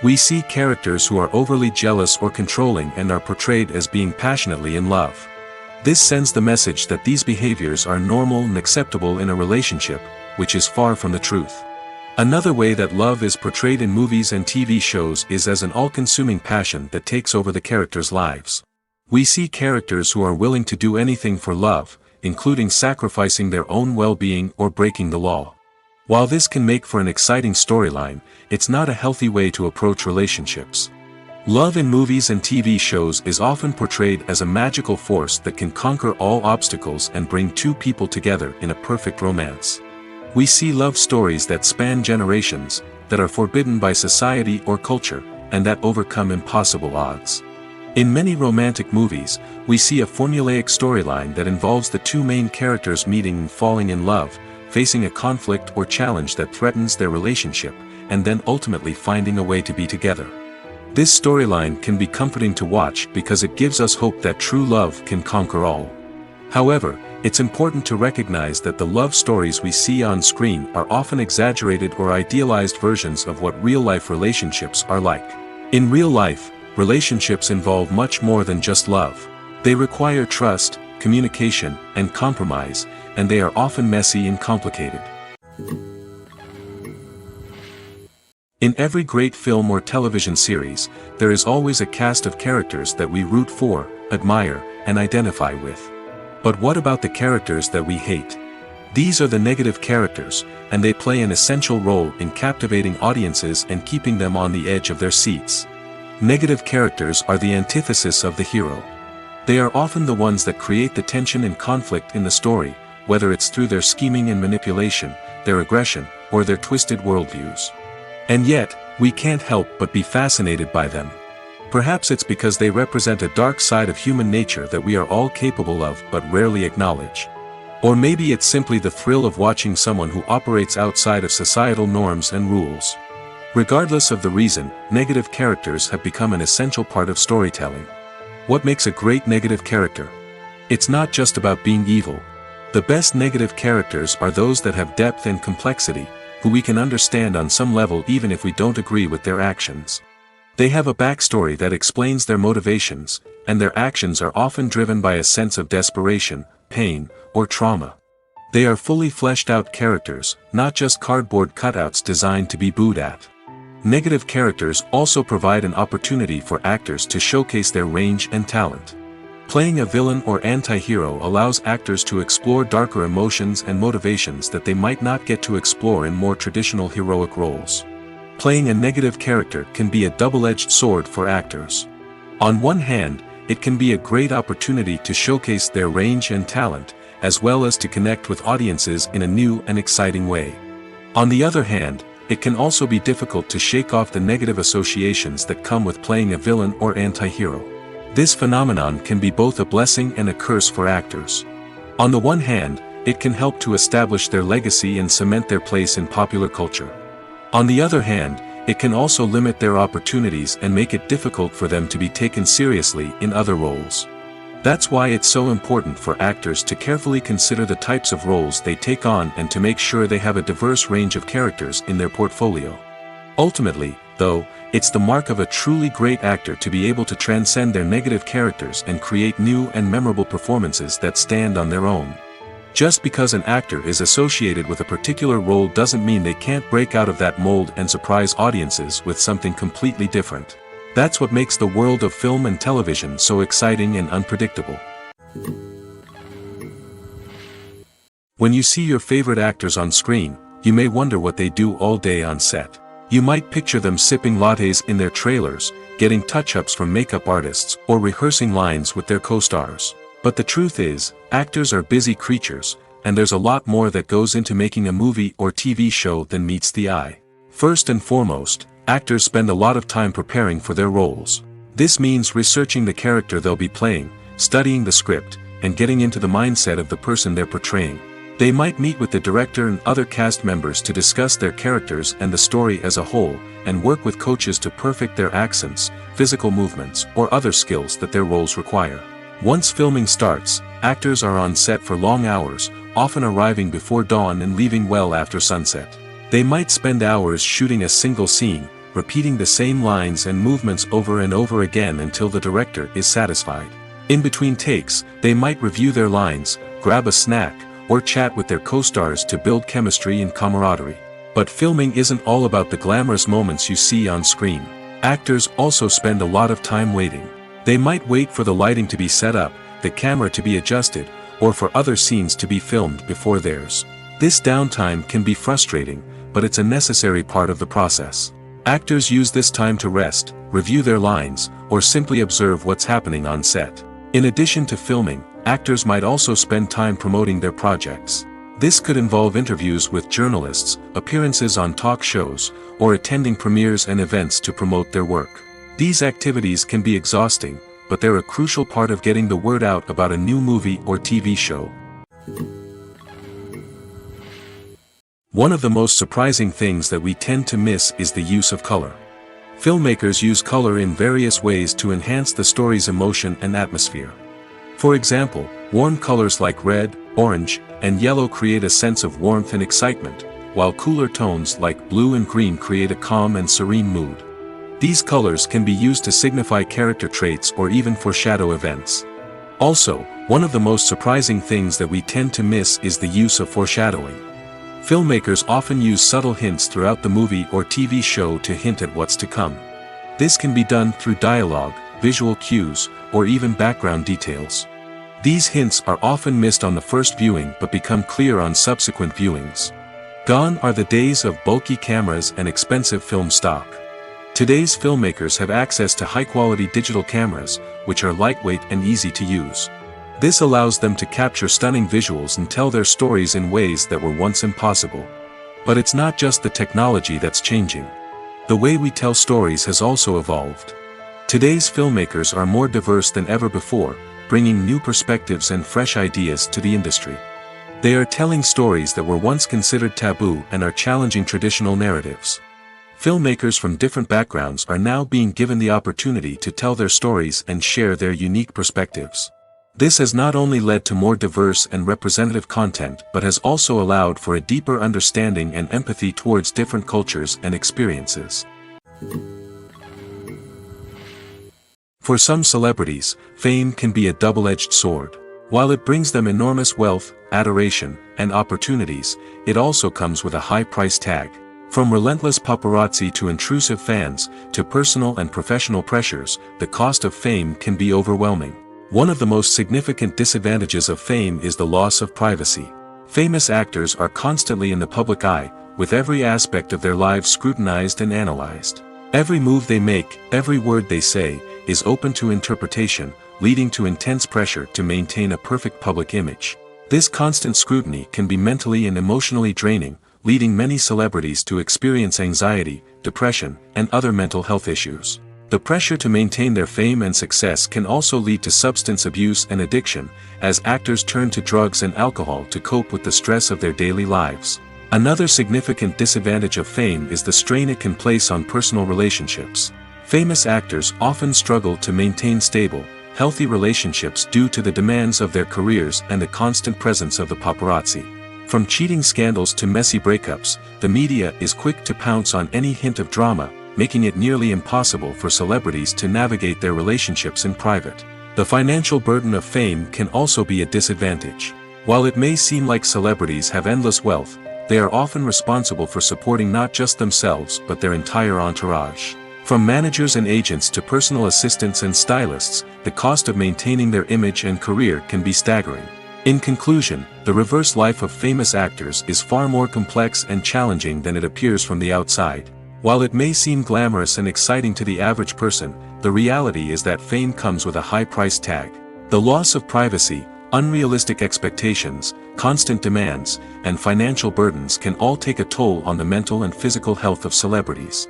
We see characters who are overly jealous or controlling and are portrayed as being passionately in love. This sends the message that these behaviors are normal and acceptable in a relationship, which is far from the truth. Another way that love is portrayed in movies and TV shows is as an all-consuming passion that takes over the characters' lives. We see characters who are willing to do anything for love, including sacrificing their own well-being or breaking the law. While this can make for an exciting storyline, it's not a healthy way to approach relationships. Love in movies and TV shows is often portrayed as a magical force that can conquer all obstacles and bring two people together in a perfect romance. We see love stories that span generations, that are forbidden by society or culture, and that overcome impossible odds. In many romantic movies, we see a formulaic storyline that involves the two main characters meeting and falling in love, facing a conflict or challenge that threatens their relationship, and then ultimately finding a way to be together. This storyline can be comforting to watch because it gives us hope that true love can conquer all. However, it's important to recognize that the love stories we see on screen are often exaggerated or idealized versions of what real-life relationships are like. In real life, relationships involve much more than just love. They require trust, communication, and compromise, and they are often messy and complicated. In every great film or television series, there is always a cast of characters that we root for, admire, and identify with. But what about the characters that we hate? These are the negative characters, and they play an essential role in captivating audiences and keeping them on the edge of their seats. Negative characters are the antithesis of the hero. They are often the ones that create the tension and conflict in the story, whether it's through their scheming and manipulation, their aggression, or their twisted worldviews. And yet, we can't help but be fascinated by them. Perhaps it's because they represent a dark side of human nature that we are all capable of but rarely acknowledge. Or maybe it's simply the thrill of watching someone who operates outside of societal norms and rules. Regardless of the reason, negative characters have become an essential part of storytelling. What makes a great negative character? It's not just about being evil. The best negative characters are those that have depth and complexity, who we can understand on some level even if we don't agree with their actions. They have a backstory that explains their motivations, and their actions are often driven by a sense of desperation, pain, or trauma. They are fully fleshed out characters, not just cardboard cutouts designed to be booed at. Negative characters also provide an opportunity for actors to showcase their range and talent. Playing a villain or anti-hero allows actors to explore darker emotions and motivations that they might not get to explore in more traditional heroic roles. Playing a negative character can be a double-edged sword for actors. On one hand, it can be a great opportunity to showcase their range and talent, as well as to connect with audiences in a new and exciting way. On the other hand, it can also be difficult to shake off the negative associations that come with playing a villain or anti-hero. This phenomenon can be both a blessing and a curse for actors. On the one hand, it can help to establish their legacy and cement their place in popular culture. On the other hand, it can also limit their opportunities and make it difficult for them to be taken seriously in other roles. That's why it's so important for actors to carefully consider the types of roles they take on and to make sure they have a diverse range of characters in their portfolio. Ultimately, though, it's the mark of a truly great actor to be able to transcend their negative characters and create new and memorable performances that stand on their own. Just because an actor is associated with a particular role doesn't mean they can't break out of that mold and surprise audiences with something completely different. That's what makes the world of film and television so exciting and unpredictable. When you see your favorite actors on screen, you may wonder what they do all day on set. You might picture them sipping lattes in their trailers, getting touch-ups from makeup artists, or rehearsing lines with their co-stars. But the truth is, actors are busy creatures, and there's a lot more that goes into making a movie or TV show than meets the eye. First and foremost, actors spend a lot of time preparing for their roles. This means researching the character they'll be playing, studying the script, and getting into the mindset of the person they're portraying. They might meet with the director and other cast members to discuss their characters and the story as a whole, and work with coaches to perfect their accents, physical movements, or other skills that their roles require. Once filming starts, actors are on set for long hours, often arriving before dawn and leaving well after sunset. They might spend hours shooting a single scene, repeating the same lines and movements over and over again until the director is satisfied. In between takes, they might review their lines, grab a snack, or chat with their co-stars to build chemistry and camaraderie. But filming isn't all about the glamorous moments you see on screen. Actors also spend a lot of time waiting. They might wait for the lighting to be set up, the camera to be adjusted, or for other scenes to be filmed before theirs. This downtime can be frustrating, but it's a necessary part of the process. Actors use this time to rest, review their lines, or simply observe what's happening on set. In addition to filming, actors might also spend time promoting their projects. This could involve interviews with journalists, appearances on talk shows, or attending premieres and events to promote their work. These activities can be exhausting, but they're a crucial part of getting the word out about a new movie or TV show. One of the most surprising things that we tend to miss is the use of color. Filmmakers use color in various ways to enhance the story's emotion and atmosphere. For example, warm colors like red, orange, and yellow create a sense of warmth and excitement, while cooler tones like blue and green create a calm and serene mood. These colors can be used to signify character traits or even foreshadow events. Also, one of the most surprising things that we tend to miss is the use of foreshadowing. Filmmakers often use subtle hints throughout the movie or TV show to hint at what's to come. This can be done through dialogue, visual cues, or even background details. These hints are often missed on the first viewing but become clear on subsequent viewings. Gone are the days of bulky cameras and expensive film stock. Today's filmmakers have access to high-quality digital cameras, which are lightweight and easy to use. This allows them to capture stunning visuals and tell their stories in ways that were once impossible. But it's not just the technology that's changing. The way we tell stories has also evolved. Today's filmmakers are more diverse than ever before, bringing new perspectives and fresh ideas to the industry. They are telling stories that were once considered taboo and are challenging traditional narratives. Filmmakers from different backgrounds are now being given the opportunity to tell their stories and share their unique perspectives. This has not only led to more diverse and representative content but has also allowed for a deeper understanding and empathy towards different cultures and experiences. For some celebrities, fame can be a double-edged sword. While it brings them enormous wealth, adoration, and opportunities, it also comes with a high price tag. From relentless paparazzi to intrusive fans, to personal and professional pressures, the cost of fame can be overwhelming. One of the most significant disadvantages of fame is the loss of privacy. Famous actors are constantly in the public eye, with every aspect of their lives scrutinized and analyzed. Every move they make, every word they say, is open to interpretation, leading to intense pressure to maintain a perfect public image. This constant scrutiny can be mentally and emotionally draining, leading many celebrities to experience anxiety, depression, and other mental health issues. The pressure to maintain their fame and success can also lead to substance abuse and addiction, as actors turn to drugs and alcohol to cope with the stress of their daily lives. Another significant disadvantage of fame is the strain it can place on personal relationships. Famous actors often struggle to maintain stable, healthy relationships due to the demands of their careers and the constant presence of the paparazzi. From cheating scandals to messy breakups, the media is quick to pounce on any hint of drama, making it nearly impossible for celebrities to navigate their relationships in private. The financial burden of fame can also be a disadvantage. While it may seem like celebrities have endless wealth, they are often responsible for supporting not just themselves but their entire entourage. From managers and agents to personal assistants and stylists, the cost of maintaining their image and career can be staggering. In conclusion, the reverse life of famous actors is far more complex and challenging than it appears from the outside. While it may seem glamorous and exciting to the average person, the reality is that fame comes with a high price tag. The loss of privacy, unrealistic expectations, constant demands, and financial burdens can all take a toll on the mental and physical health of celebrities.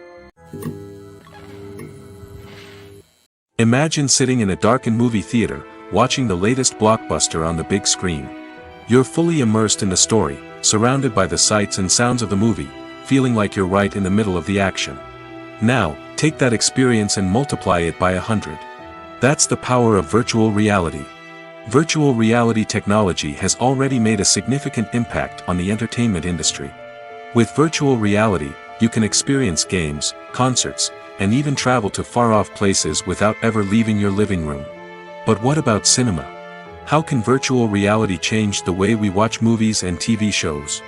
Imagine sitting in a darkened movie theater, watching the latest blockbuster on the big screen. You're fully immersed in the story, surrounded by the sights and sounds of the movie, feeling like you're right in the middle of the action. Now, take that experience and multiply it by 100. That's the power of virtual reality. Virtual reality technology has already made a significant impact on the entertainment industry. With virtual reality, you can experience games, concerts, and even travel to far-off places without ever leaving your living room. But what about cinema? How can virtual reality change the way we watch movies and TV shows?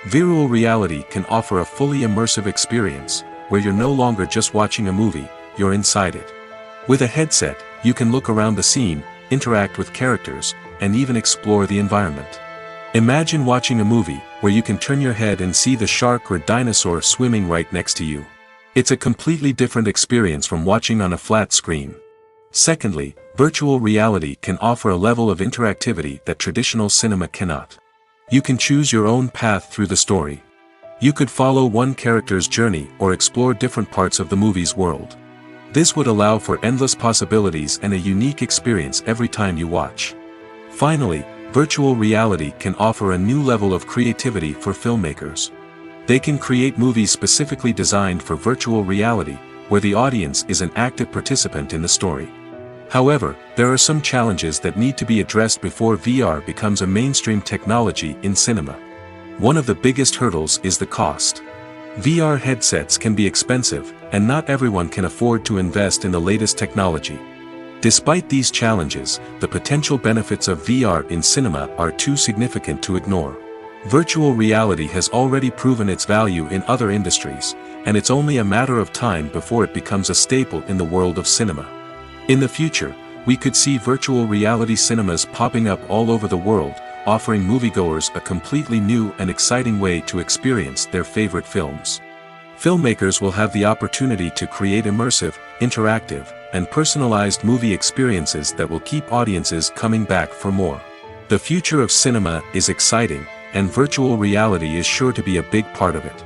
Virtual reality can offer a fully immersive experience, where you're no longer just watching a movie, you're inside it. With a headset, you can look around the scene, interact with characters, and even explore the environment. Imagine watching a movie, where you can turn your head and see the shark or dinosaur swimming right next to you. It's a completely different experience from watching on a flat screen. Secondly, virtual reality can offer a level of interactivity that traditional cinema cannot. You can choose your own path through the story. You could follow one character's journey or explore different parts of the movie's world. This would allow for endless possibilities and a unique experience every time you watch. Finally, virtual reality can offer a new level of creativity for filmmakers. They can create movies specifically designed for virtual reality, where the audience is an active participant in the story. However, there are some challenges that need to be addressed before VR becomes a mainstream technology in cinema. One of the biggest hurdles is the cost. VR headsets can be expensive, and not everyone can afford to invest in the latest technology. Despite these challenges, the potential benefits of VR in cinema are too significant to ignore. Virtual reality has already proven its value in other industries, and it's only a matter of time before it becomes a staple in the world of cinema. In the future, we could see virtual reality cinemas popping up all over the world, offering moviegoers a completely new and exciting way to experience their favorite films. Filmmakers will have the opportunity to create immersive, interactive, and personalized movie experiences that will keep audiences coming back for more. The future of cinema is exciting, and virtual reality is sure to be a big part of it.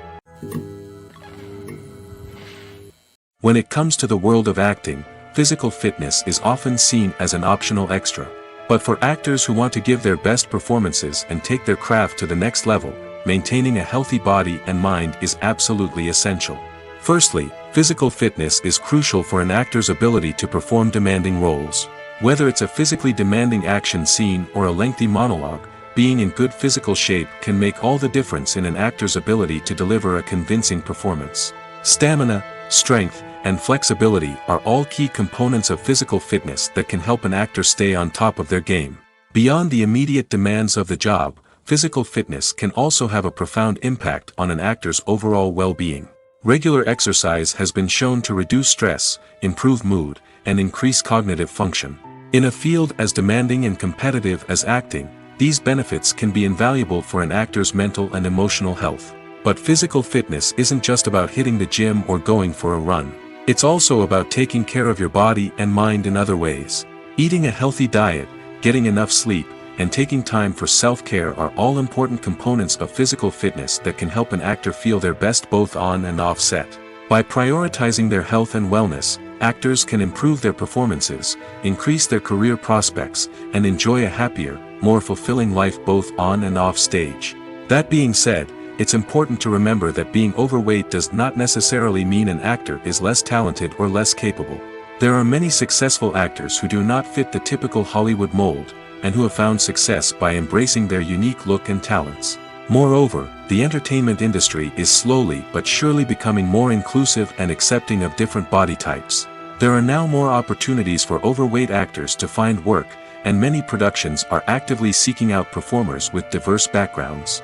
When it comes to the world of acting, physical fitness is often seen as an optional extra. But for actors who want to give their best performances and take their craft to the next level, maintaining a healthy body and mind is absolutely essential. Firstly, physical fitness is crucial for an actor's ability to perform demanding roles. Whether it's a physically demanding action scene or a lengthy monologue, being in good physical shape can make all the difference in an actor's ability to deliver a convincing performance. Stamina, strength, and flexibility are all key components of physical fitness that can help an actor stay on top of their game. Beyond the immediate demands of the job, physical fitness can also have a profound impact on an actor's overall well-being. Regular exercise has been shown to reduce stress, improve mood, and increase cognitive function. In a field as demanding and competitive as acting, these benefits can be invaluable for an actor's mental and emotional health. But physical fitness isn't just about hitting the gym or going for a run. It's also about taking care of your body and mind in other ways. Eating a healthy diet, getting enough sleep, and taking time for self-care are all important components of physical fitness that can help an actor feel their best both on and off set. By prioritizing their health and wellness, actors can improve their performances, increase their career prospects, and enjoy a happier, more fulfilling life both on and off stage. That being said, it's important to remember that being overweight does not necessarily mean an actor is less talented or less capable. There are many successful actors who do not fit the typical Hollywood mold, and who have found success by embracing their unique look and talents. Moreover, the entertainment industry is slowly but surely becoming more inclusive and accepting of different body types. There are now more opportunities for overweight actors to find work, and many productions are actively seeking out performers with diverse backgrounds.